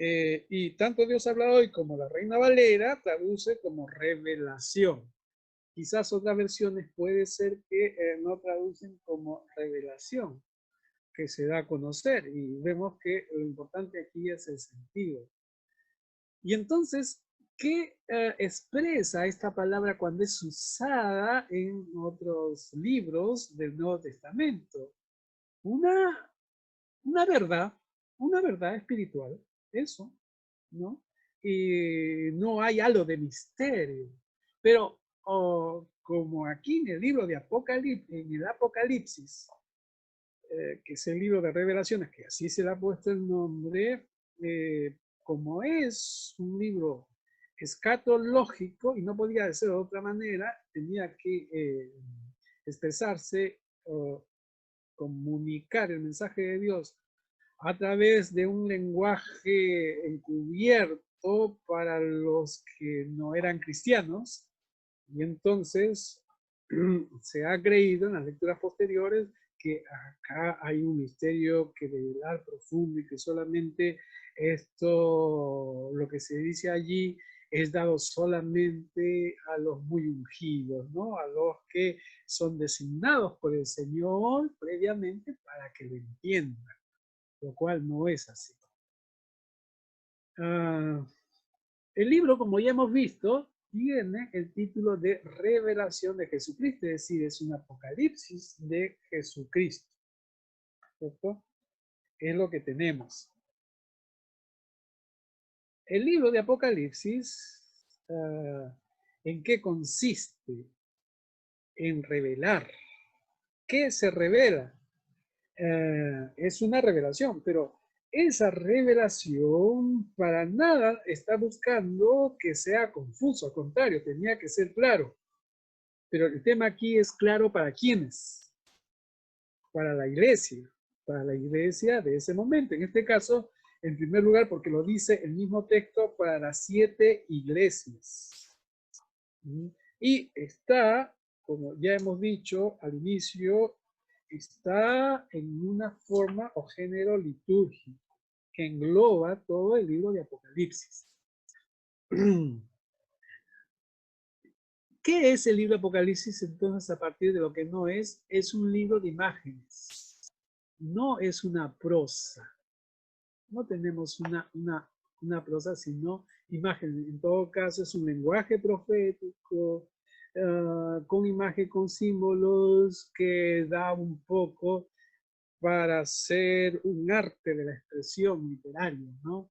Y tanto Dios habla hoy como la Reina Valera traduce como revelación. Quizás otras versiones puede ser que no traducen como revelación, que se da a conocer, y vemos que lo importante aquí es el sentido. Y entonces, ¿qué expresa esta palabra cuando es usada en otros libros del Nuevo Testamento? Una verdad espiritual, eso, ¿no? Y no hay algo de misterio. Pero como aquí en el libro de Apocalipsis, que es el libro de revelaciones, que así se le ha puesto el nombre, como es un libro escatológico y no podía ser de otra manera, tenía que expresarse o comunicar el mensaje de Dios a través de un lenguaje encubierto para los que no eran cristianos. Y entonces se ha creído en las lecturas posteriores que acá hay un misterio que revelar profundo y que solamente esto, lo que se dice allí, es dado solamente a los muy ungidos, ¿no? A los que son designados por el Señor previamente para que lo entiendan, lo cual no es así. El libro, como ya hemos visto, tiene el título de Revelación de Jesucristo, es decir, es un apocalipsis de Jesucristo. ¿Cierto? Es lo que tenemos. El libro de Apocalipsis, ¿en qué consiste? En revelar. ¿Qué se revela? Es una revelación, pero esa revelación para nada está buscando que sea confuso, al contrario, tenía que ser claro. Pero el tema aquí es claro para quiénes. Para la iglesia de ese momento. En este caso, en primer lugar, porque lo dice el mismo texto para las 7 iglesias. Y está, como ya hemos dicho al inicio, está en una forma o género litúrgico que engloba todo el libro de Apocalipsis. ¿Qué es el libro de Apocalipsis entonces a partir de lo que no es? Es un libro de imágenes, no es una prosa. No tenemos una prosa, sino imágenes. En todo caso es un lenguaje profético, con imagen, con símbolos, que da un poco para ser un arte de la expresión literaria, ¿no?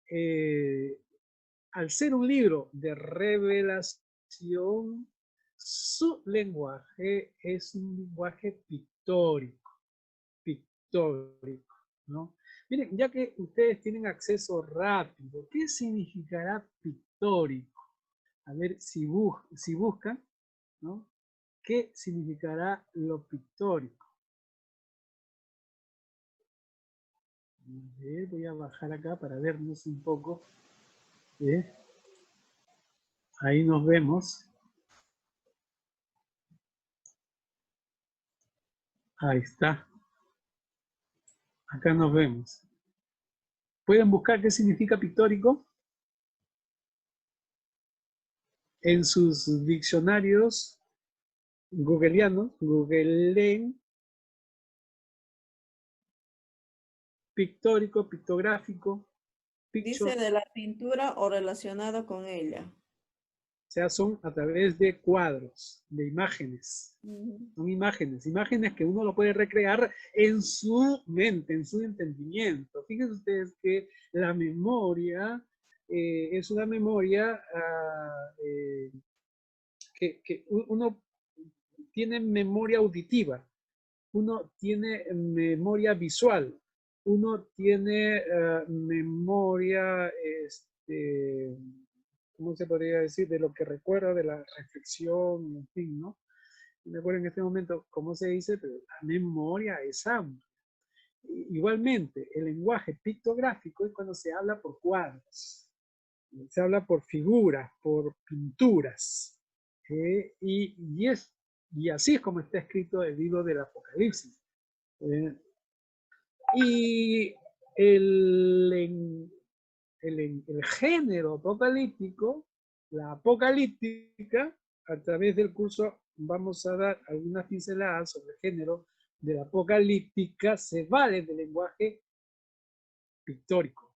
al ser un libro de revelación, su lenguaje es un lenguaje pictórico, ¿no? Miren, ya que ustedes tienen acceso rápido, ¿qué significará pictórico? A ver si buscan, ¿no? ¿Qué significará lo pictórico? Voy a bajar acá para vernos un poco. Ahí nos vemos. Ahí está. Acá nos vemos. ¿Pueden buscar qué significa pictórico? En sus diccionarios googleanos, googleen pictórico, pictográfico, picture. Dice de la pintura o relacionado con ella. O sea, son a través de cuadros, de imágenes. Son imágenes que uno lo puede recrear en su mente, en su entendimiento. Fíjense ustedes que la memoria es una memoria que uno tiene memoria auditiva, uno tiene memoria visual, uno tiene memoria, ¿cómo se podría decir? De lo que recuerda, de la reflexión, en fin, ¿no? No me acuerdo en este momento cómo se dice, pero la memoria es amplia. Igualmente, el lenguaje pictográfico es cuando se habla por cuadros, se habla por figuras, por pinturas. Y así es como está escrito el libro del Apocalipsis. Y el género apocalíptico, la apocalíptica, a través del curso vamos a dar algunas pinceladas sobre el género de la apocalíptica, se vale del lenguaje pictórico.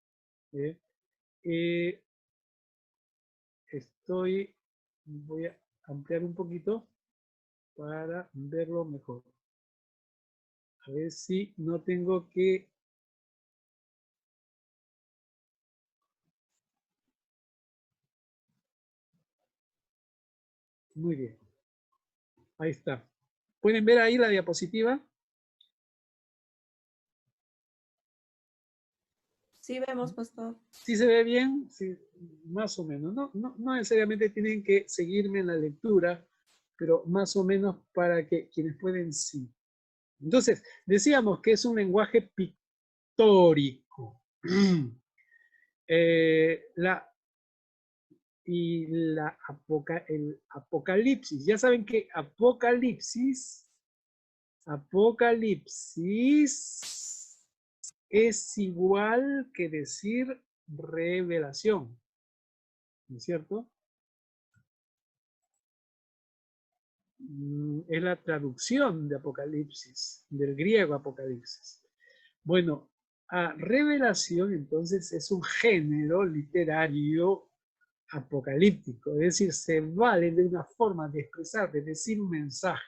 Voy a ampliar un poquito para verlo mejor. A ver si no tengo que... Muy bien. Ahí está. ¿Pueden ver ahí la diapositiva? Sí vemos, pastor. ¿Sí se ve bien? Sí, más o menos. No necesariamente tienen que seguirme en la lectura, pero más o menos para que quienes pueden sí. Entonces, decíamos que es un lenguaje pictórico. El Apocalipsis. Ya saben que Apocalipsis es igual que decir revelación, ¿no es cierto? Es la traducción de Apocalipsis, del griego Apocalipsis. Bueno, revelación entonces es un género literario apocalíptico, es decir, se vale de una forma de expresar, de decir un mensaje.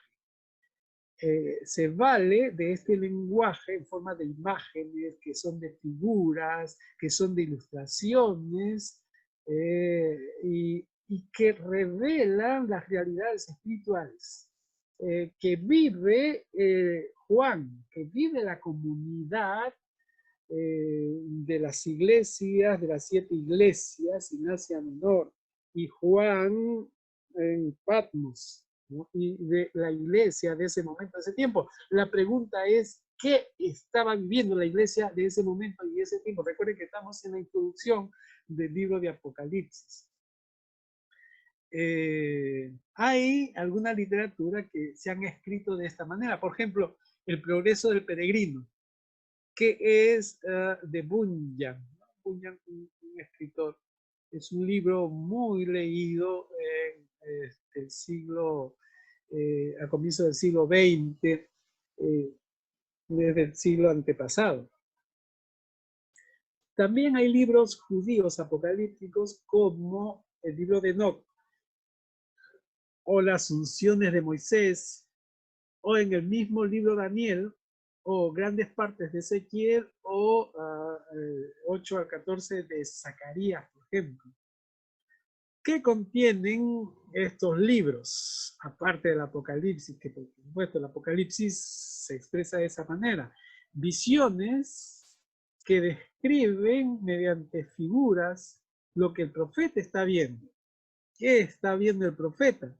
Se vale de este lenguaje en forma de imágenes, que son de figuras, que son de ilustraciones, y que revelan las realidades espirituales que vive Juan, que vive la comunidad de las iglesias, de las 7 iglesias en Asia Menor, y Juan en Patmos, ¿no? Y de la iglesia de ese momento, de ese tiempo. La pregunta es, ¿qué estaba viviendo la iglesia de ese momento y ese tiempo? Recuerden que estamos en la introducción del libro de Apocalipsis. Hay alguna literatura que se han escrito de esta manera. Por ejemplo, El progreso del peregrino, que es de Bunyan. Bunyan, un escritor. Es un libro muy leído en el siglo, a comienzos del siglo XX, desde el siglo antepasado. También hay libros judíos apocalípticos como el libro de Enoc, o las Unciones de Moisés, o en el mismo libro Daniel, o grandes partes de Ezequiel, o 8 al 14 de Zacarías, por ejemplo. ¿Qué contienen estos libros? Aparte del Apocalipsis, que por supuesto el Apocalipsis se expresa de esa manera. Visiones que describen mediante figuras lo que el profeta está viendo. ¿Qué está viendo el profeta?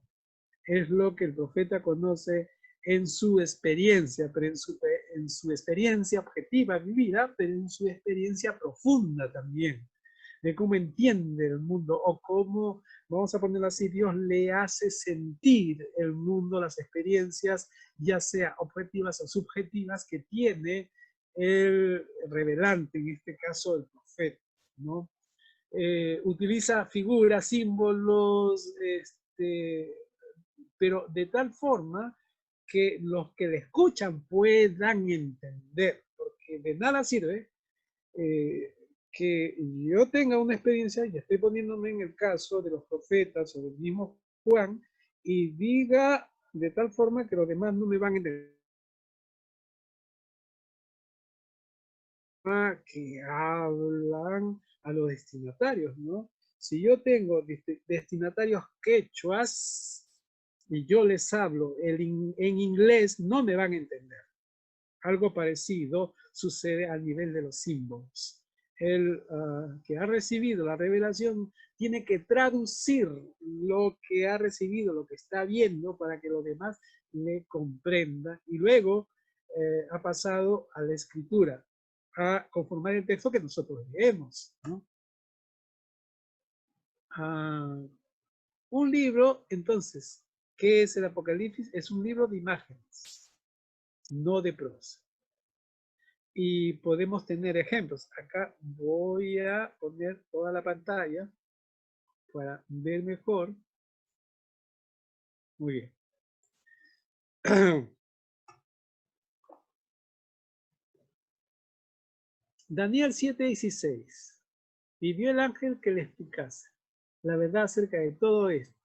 Es lo que el profeta conoce en su experiencia, pero en su experiencia objetiva vivida, pero en su experiencia profunda también, de cómo entiende el mundo o cómo, vamos a ponerlo así, Dios le hace sentir el mundo, las experiencias, ya sea objetivas o subjetivas, que tiene el revelante, en este caso el profeta, ¿no? Utiliza figuras, símbolos, pero de tal forma que los que le escuchan puedan entender, porque de nada sirve que yo tenga una experiencia, y estoy poniéndome en el caso de los profetas o del mismo Juan, y diga de tal forma que los demás no me van a entender. Que hablan a los destinatarios, ¿no? Si yo tengo destinatarios quechuas y yo les hablo en inglés, no me van a entender. Algo parecido sucede a nivel de los símbolos. El que ha recibido la revelación tiene que traducir lo que ha recibido, lo que está viendo, para que los demás le comprendan. Y luego ha pasado a la escritura, a conformar el texto que nosotros leemos, ¿no? Un libro, entonces, ¿qué es el Apocalipsis? Es un libro de imágenes, no de prosa. Y podemos tener ejemplos. Acá voy a poner toda la pantalla para ver mejor. Muy bien. Daniel 7:16. Pidió el ángel que le explicase la verdad acerca de todo esto.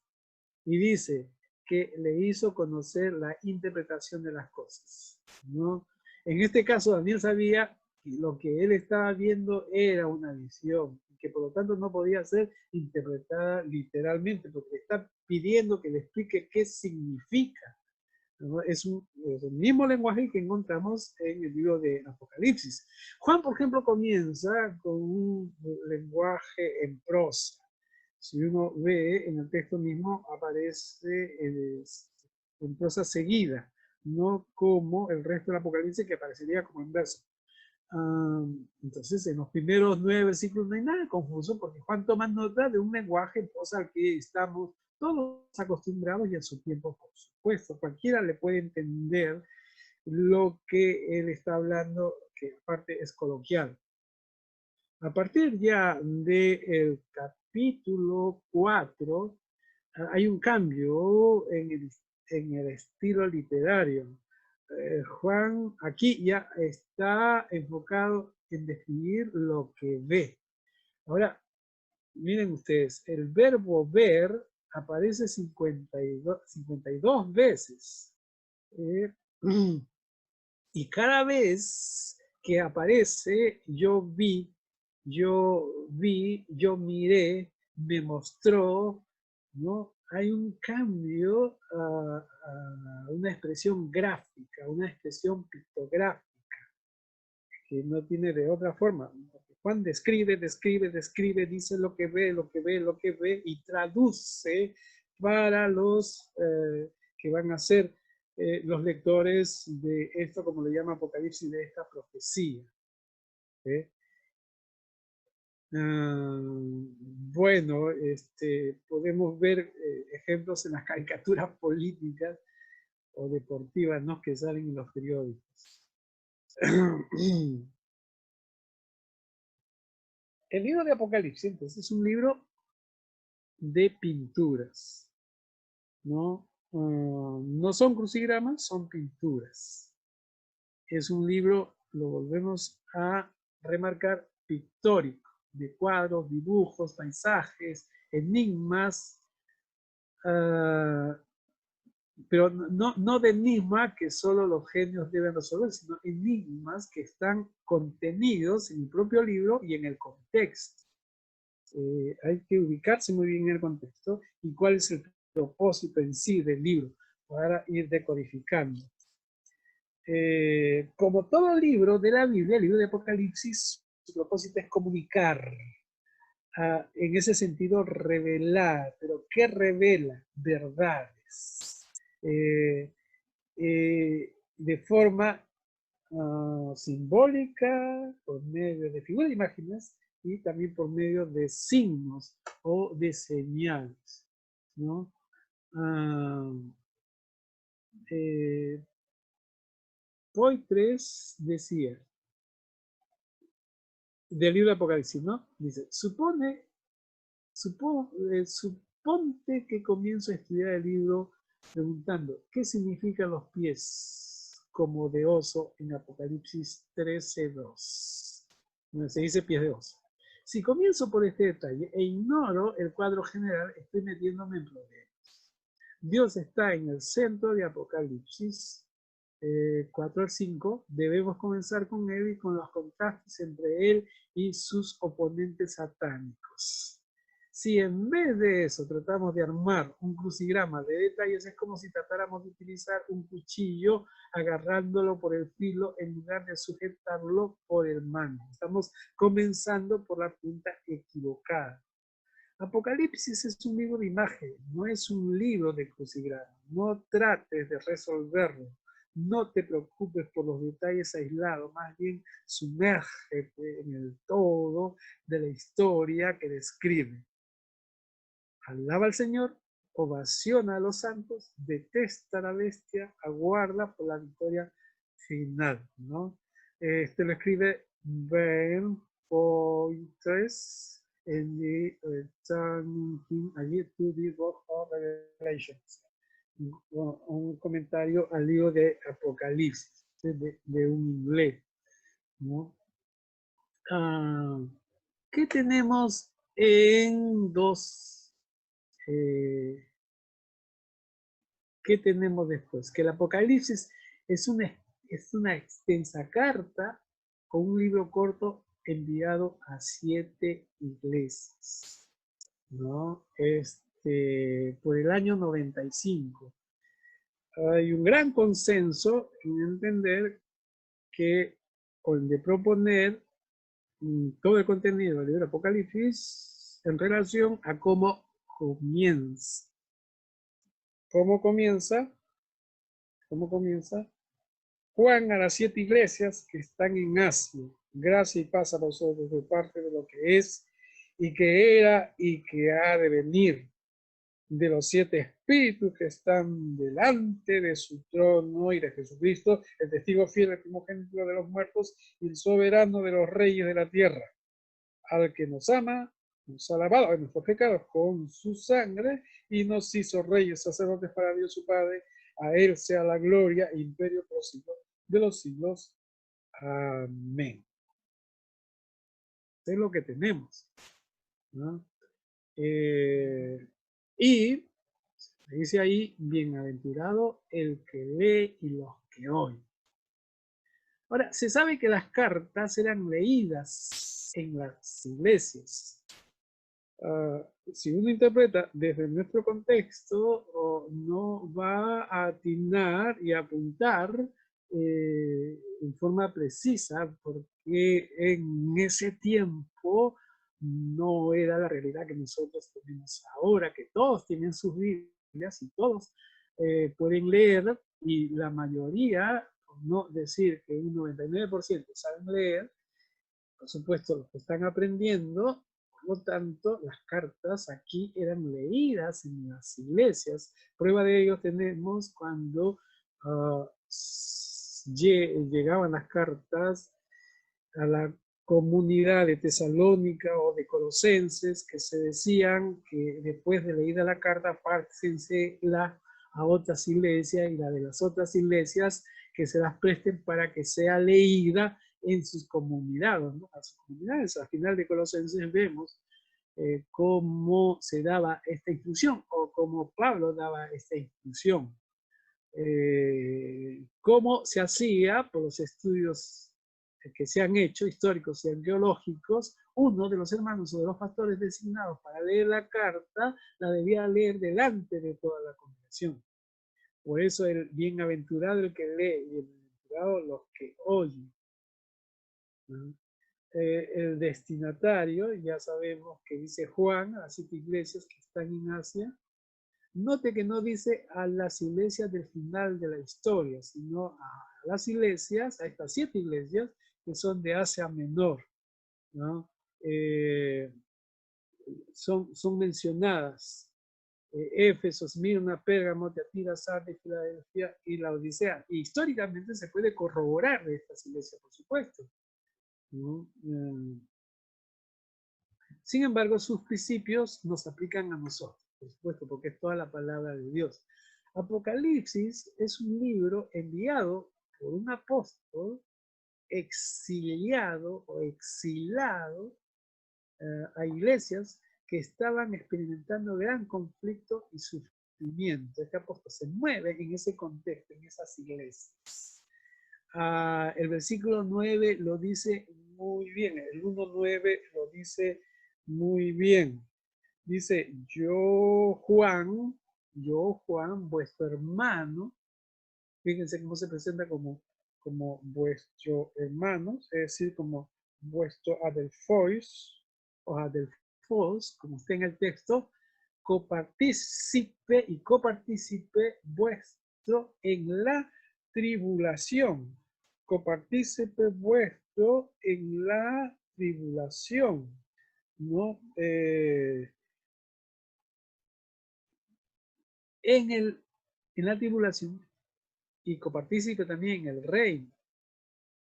Y dice que le hizo conocer la interpretación de las cosas, ¿no? En este caso, Daniel sabía que lo que él estaba viendo era una visión, y que por lo tanto no podía ser interpretada literalmente, porque le está pidiendo que le explique qué significa, ¿no? Es el mismo lenguaje que encontramos en el libro de Apocalipsis. Juan, por ejemplo, comienza con un lenguaje en prosa. Si uno ve en el texto mismo, aparece en prosa seguida, no como el resto del Apocalipsis, que aparecería como en verso. Entonces, en los primeros 9 versículos no hay nada confuso, porque Juan toma nota de un lenguaje en prosa al que estamos todos acostumbrados, y en su tiempo, por supuesto, cualquiera le puede entender lo que él está hablando, que aparte es coloquial. A partir ya del capítulo 4, hay un cambio en el estilo literario. Juan aquí ya está enfocado en describir lo que ve. Ahora, miren ustedes, el verbo ver aparece 52 veces. Y cada vez que aparece, yo vi, yo miré, me mostró, ¿no? Hay un cambio a una expresión gráfica, una expresión pictográfica, que no tiene de otra forma. Juan describe, dice lo que ve, y traduce para los que van a ser los lectores de esto, como le llama Apocalipsis, de esta profecía. Bueno, podemos ver ejemplos en las caricaturas políticas o deportivas, ¿no?, que salen en los periódicos. El libro de Apocalipsis, entonces, es un libro de pinturas, ¿no? No son crucigramas, son pinturas. Es un libro, lo volvemos a remarcar, pictórico, de cuadros, dibujos, paisajes, enigmas, pero no de enigma que solo los genios deben resolver, sino enigmas que están contenidos en el propio libro y en el contexto. Hay que ubicarse muy bien en el contexto y cuál es el propósito en sí del libro para ir decodificando. Como todo libro de la Biblia, el libro de Apocalipsis, su propósito es comunicar, en ese sentido revelar. ¿Pero qué revela? Verdades. De forma simbólica, por medio de figuras de imágenes y también por medio de signos o de señales, ¿no? Poitres decía, del libro de Apocalipsis, ¿no? Dice, suponte que comienzo a estudiar el libro preguntando, ¿qué significan los pies como de oso en Apocalipsis 13:2? Donde se dice pies de oso. Si comienzo por este detalle e ignoro el cuadro general, estoy metiéndome en problemas. Dios está en el centro de Apocalipsis 4 al 5. Debemos comenzar con él y con los contrastes entre él y sus oponentes satánicos. Si en vez de eso tratamos de armar un crucigrama de detalles, es como si tratáramos de utilizar un cuchillo agarrándolo por el filo en lugar de sujetarlo por el mango. Estamos comenzando por la punta equivocada. Apocalipsis es un libro de imagen, no es un libro de crucigrama. No trates de resolverlo. No te preocupes por los detalles aislados, más bien sumérgete en el todo de la historia que describe. Alaba al Señor, ovaciona a los santos, detesta a la bestia, aguarda por la victoria final, ¿no? Este lo escribe Ben Poitres en the Turning allí to the Book of Revelations. Un comentario al libro de Apocalipsis, de un inglés, ¿no? ¿Qué tenemos en ¿qué tenemos después? Que el Apocalipsis es una extensa carta con un libro corto enviado a 7 iglesias, ¿no? Por el año 95. Hay un gran consenso en entender que, o de proponer todo el contenido del libro de Apocalipsis en relación a cómo comienza. ¿Cómo comienza? ¿Cómo comienza? Juan a las 7 iglesias que están en Asia. Gracia y paz a vosotros de parte de lo que es y que era y que ha de venir, de los 7 espíritus que están delante de su trono y de Jesucristo, el testigo fiel, el primogénito de los muertos y el soberano de los reyes de la tierra, al que nos ama, nos ha lavado en nuestros pecados con su sangre y nos hizo reyes, sacerdotes para Dios su Padre. A él sea la gloria e imperio por los siglos de los siglos. Amén. Eso es lo que tenemos, ¿no? Y dice ahí, bienaventurado el que lee y los que oyen. Ahora, se sabe que las cartas eran leídas en las iglesias. Si uno interpreta desde nuestro contexto, no va a atinar y apuntar en forma precisa, porque en ese tiempo no era la realidad que nosotros tenemos ahora, que todos tienen sus Biblias y todos pueden leer, y la mayoría, por no decir que un 99% saben leer, por supuesto los que están aprendiendo. Por lo tanto, las cartas aquí eran leídas en las iglesias. Prueba de ello tenemos cuando llegaban las cartas a la comunidad de Tesalónica o de Colosenses, que se decían que después de leída la carta, pásensela a otras iglesias, y la de las otras iglesias que se las presten para que sea leída en sus comunidades, ¿no? A sus comunidades. Al final de Colosenses vemos cómo se daba esta instrucción, o cómo Pablo daba esta instrucción. cómo se hacía por los estudios que se han hecho, históricos y arqueológicos. Uno de los hermanos o de los pastores designados para leer la carta la debía leer delante de toda la congregación. Por eso el bienaventurado el que lee y bienaventurados los que oyen, ¿no? El destinatario, ya sabemos que dice Juan a las 7 iglesias que están en Asia. Note que no dice a las iglesias del final de la historia, sino a las iglesias, a estas 7 iglesias que son de Asia Menor, ¿no? Son mencionadas. Éfeso, Esmirna, Pérgamo, Tiatira, Sardis, Filadelfia y la Odisea. Y históricamente se puede corroborar de estas iglesias, por supuesto, ¿no? Sin embargo, sus principios nos aplican a nosotros, por supuesto, porque es toda la palabra de Dios. Apocalipsis es un libro enviado por un apóstol exiliado o exilado a iglesias que estaban experimentando gran conflicto y sufrimiento. Este apóstol se mueve en ese contexto, en esas iglesias. El versículo 9 lo dice muy bien, el 1:9 lo dice muy bien. Dice, yo Juan, vuestro hermano, fíjense cómo se presenta como vuestro hermano, es decir, como vuestro adelphois o adelphos, como está en el texto, copartícipe vuestro en la tribulación. Copartícipe vuestro en la tribulación, ¿no? En la tribulación y copartícipe también en el reino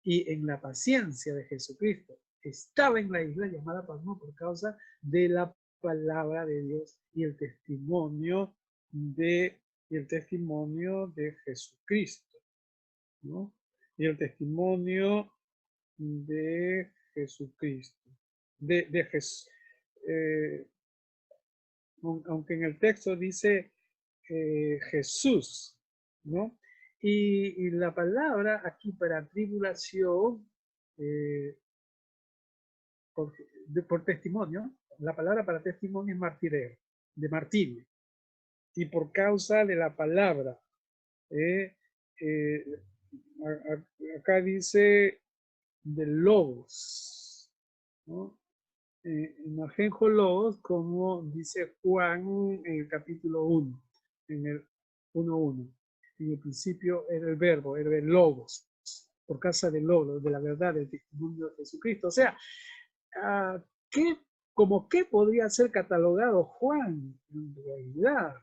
y en la paciencia de Jesucristo. Estaba en la isla llamada Patmos por causa de la palabra de Dios y el testimonio de Jesucristo, ¿no? Y el testimonio de Jesucristo, de Jesús. Aunque en el texto dice Jesús, ¿no? Y la palabra aquí para tribulación, por testimonio, la palabra para testimonio es martirio, de martirio. Y por causa de la palabra, acá dice de logos, ¿no? En ajenjo logos, como dice Juan en el capítulo 1, en el 1:1. En el principio era el verbo, era el logos, por causa del logos, de la verdad, del testimonio de Jesucristo. O sea, ¿como qué podría ser catalogado Juan? En realidad,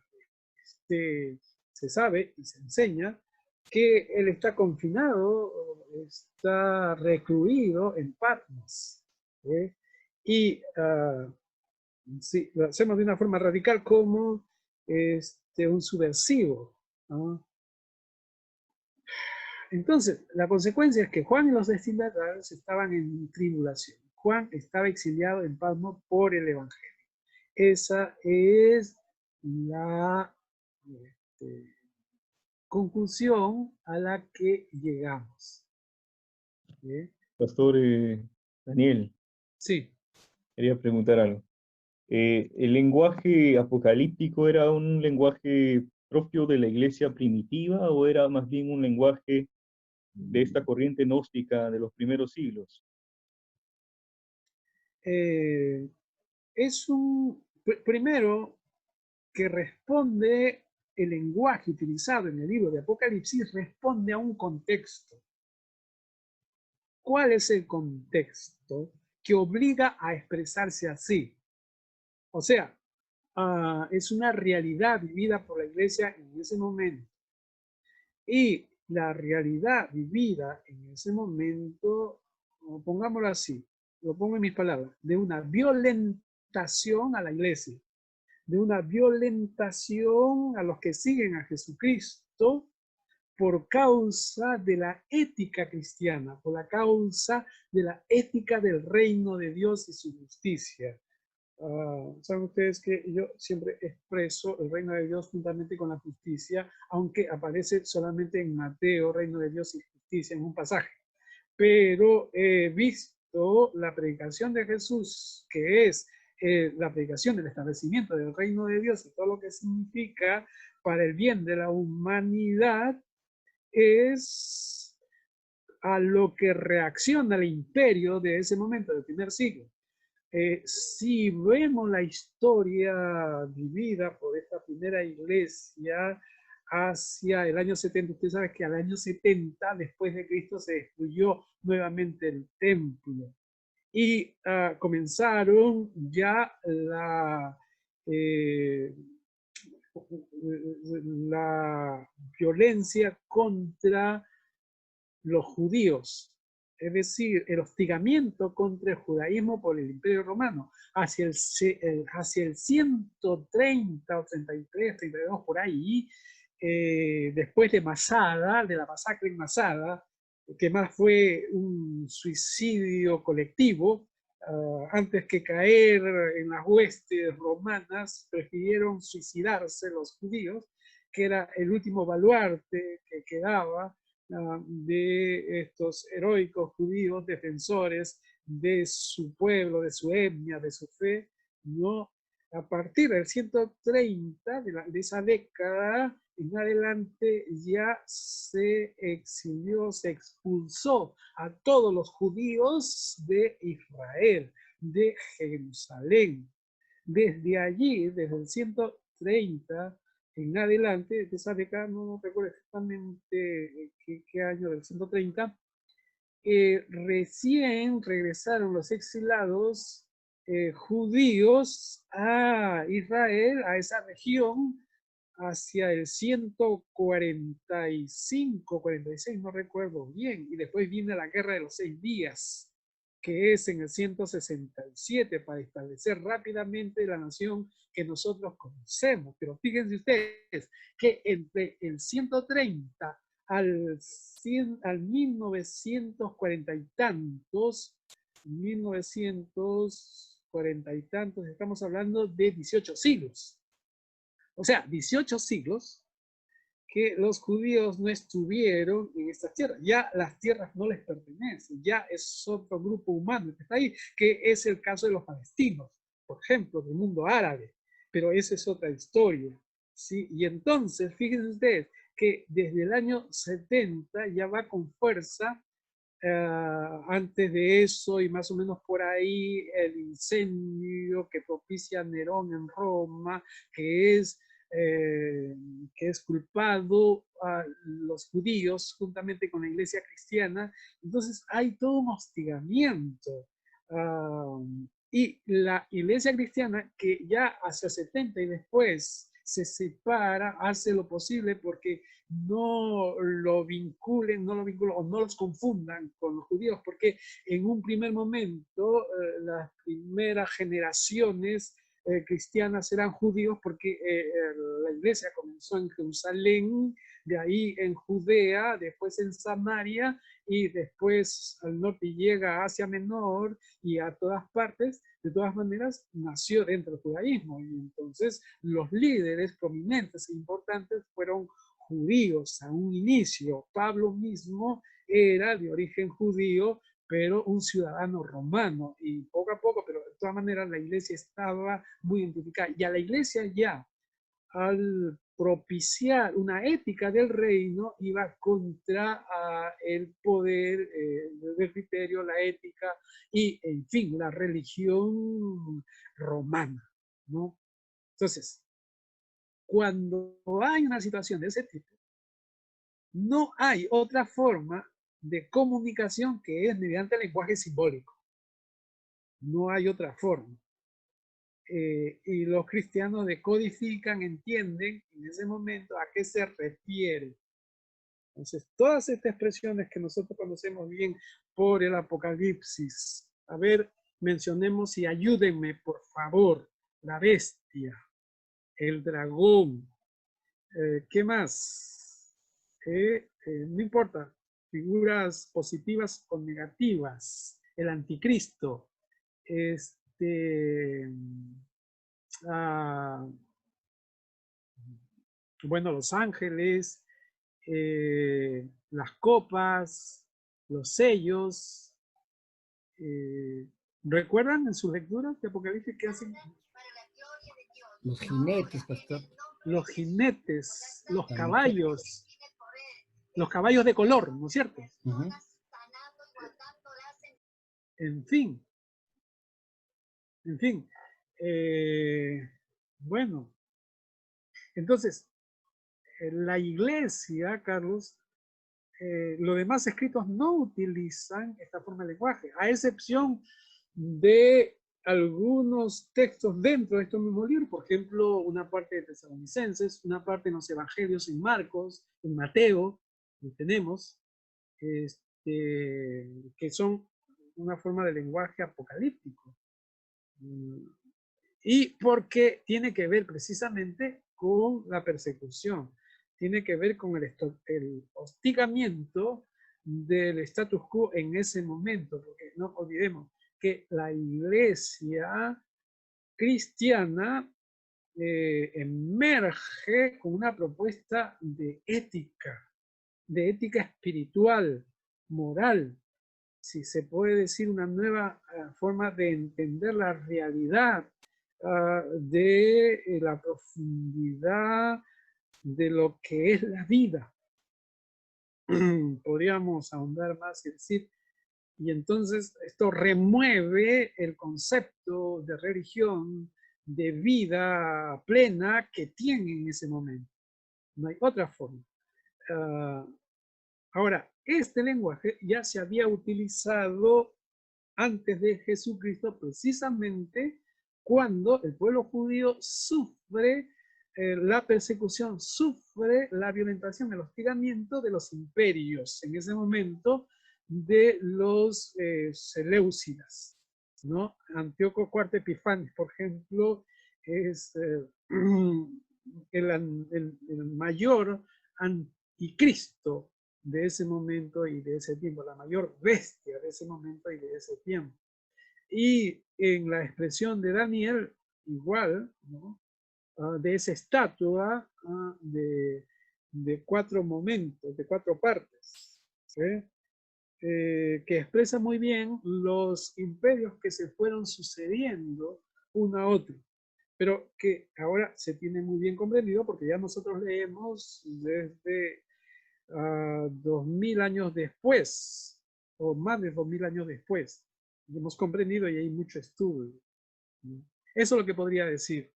se sabe y se enseña que él está confinado, está recluido en Patmos. Y si lo hacemos de una forma radical, como un subversivo, ¿no? Entonces, la consecuencia es que Juan y los destinatarios estaban en tribulación. Juan estaba exiliado en Patmos por el Evangelio. Esa es la conclusión a la que llegamos. Pastor Daniel. Sí. Quería preguntar algo. ¿El lenguaje apocalíptico era un lenguaje propio de la iglesia primitiva o era más bien un lenguaje de esta corriente gnóstica de los primeros siglos? Primero, que responde el lenguaje utilizado en el libro de Apocalipsis, responde a un contexto. ¿Cuál es el contexto que obliga a expresarse así? O sea, es una realidad vivida por la iglesia en ese momento. Y la realidad vivida en ese momento, pongámoslo así, lo pongo en mis palabras, de una violentación a la iglesia, de una violentación a los que siguen a Jesucristo por causa de la ética cristiana, por la causa de la ética del reino de Dios y su justicia. Saben ustedes que yo siempre expreso el reino de Dios juntamente con la justicia, aunque aparece solamente en Mateo, reino de Dios y justicia en un pasaje. Pero he visto la predicación de Jesús, que es la predicación del establecimiento del reino de Dios y todo lo que significa para el bien de la humanidad, es a lo que reacciona el imperio de ese momento, del primer siglo. Si vemos la historia vivida por esta primera iglesia hacia el año 70, usted sabe que al año 70 después de Cristo se destruyó nuevamente el templo y comenzaron ya la violencia contra los judíos, es decir, el hostigamiento contra el judaísmo por el Imperio Romano, hacia el 130 o 33, 32 por ahí, después de Masada, de la masacre en Masada, que más fue un suicidio colectivo, antes que caer en las huestes romanas, prefirieron suicidarse los judíos, que era el último baluarte que quedaba de estos heroicos judíos defensores de su pueblo, de su etnia, de su fe, ¿no? A partir del 130, de esa década en adelante, ya se exilió, se expulsó a todos los judíos de Israel, de Jerusalén. Desde allí, desde el 130 en adelante, de esa década, no recuerdo exactamente qué año del 130, recién regresaron los exilados judíos a Israel, a esa región, hacia el 145, 46, no recuerdo bien, y después viene la Guerra de los 6 días, que es en el 167, para establecer rápidamente la nación que nosotros conocemos. Pero fíjense ustedes que entre el 130 al 1940 y tantos, 1940 y tantos, estamos hablando de 18 siglos. O sea, 18 siglos que los judíos no estuvieron en estas tierras. Ya las tierras no les pertenecen, ya es otro grupo humano que está ahí, que es el caso de los palestinos, por ejemplo, del mundo árabe. Pero esa es otra historia, ¿sí? Y entonces, fíjense ustedes que desde el año 70 ya va con fuerza. Antes de eso y más o menos por ahí el incendio que propicia Nerón en Roma, que es culpado a los judíos juntamente con la iglesia cristiana. Entonces hay todo un hostigamiento. Y la iglesia cristiana, que ya hacia 70 y después se separa, hace lo posible porque no lo vinculen o no los confundan con los judíos, porque en un primer momento las primeras generaciones cristianas eran judíos porque la iglesia comenzó en Jerusalén, de ahí en Judea, después en Samaria y después al norte llega a Asia Menor y a todas partes. De todas maneras, nació dentro del judaísmo y entonces los líderes prominentes e importantes fueron judíos a un inicio. Pablo mismo era de origen judío, pero un ciudadano romano, y poco a poco, pero de todas maneras la iglesia estaba muy identificada. Y a la iglesia ya, al propiciar una ética del reino, iba contra el poder, el criterio, la ética y, en fin, la religión romana, ¿no? Entonces, cuando hay una situación de ese tipo, no hay otra forma de comunicación que es mediante el lenguaje simbólico. No hay otra forma. Y los cristianos decodifican, entienden en ese momento a qué se refiere. Entonces, todas estas expresiones que nosotros conocemos bien por el Apocalipsis, a ver, mencionemos y ayúdenme, por favor, la bestia, el dragón, ¿qué más? No importa, figuras positivas o negativas, el anticristo, bueno, los ángeles, las copas, los sellos. ¿Recuerdan en sus lecturas de Apocalipsis qué hacen? Los jinetes, pastor. Los jinetes, los caballos de color, ¿no es cierto? En fin. Bueno, entonces, la iglesia, Carlos, los demás escritos no utilizan esta forma de lenguaje, a excepción de algunos textos dentro de estos mismos libros, por ejemplo, una parte de Tesalonicenses, una parte en los Evangelios en Marcos, en Mateo, lo tenemos, que son una forma de lenguaje apocalíptico. Y porque tiene que ver precisamente con la persecución, tiene que ver con el hostigamiento del status quo en ese momento, porque no olvidemos que la iglesia cristiana emerge con una propuesta de ética espiritual, moral, si se puede decir, una nueva forma de entender la realidad, de la profundidad de lo que es la vida. Podríamos ahondar más y decir, y entonces esto remueve el concepto de religión, de vida plena que tiene en ese momento. No hay otra forma. Ahora, este lenguaje ya se había utilizado antes de Jesucristo, precisamente cuando el pueblo judío sufre la persecución, sufre la violentación, el hostigamiento de los imperios, en ese momento de los seleucidas, ¿no? Antíoco IV Epifanes, por ejemplo, es el mayor anticristo de ese momento y de ese tiempo, la mayor bestia de ese momento y de ese tiempo. Y en la expresión de Daniel, igual, ¿no? De esa estatua de 4 momentos, de 4 partes, ¿sí? Que expresa muy bien los imperios que se fueron sucediendo uno a otro, pero que ahora se tiene muy bien comprendido porque ya nosotros leemos desde 2000 años después, o más de 2000 años después. Hemos comprendido y hay mucho estudio. Eso es lo que podría decir.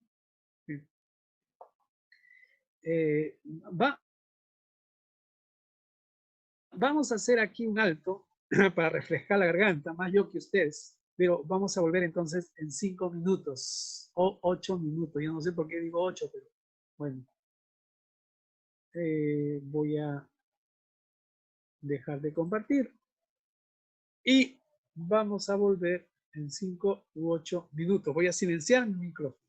Vamos a hacer aquí un alto para refrescar la garganta, más yo que ustedes, pero vamos a volver entonces en 5 minutos o 8 minutos. Yo no sé por qué digo 8, pero bueno. Voy a dejar de compartir y vamos a volver en 5 u 8 minutos. Voy a silenciar mi micrófono.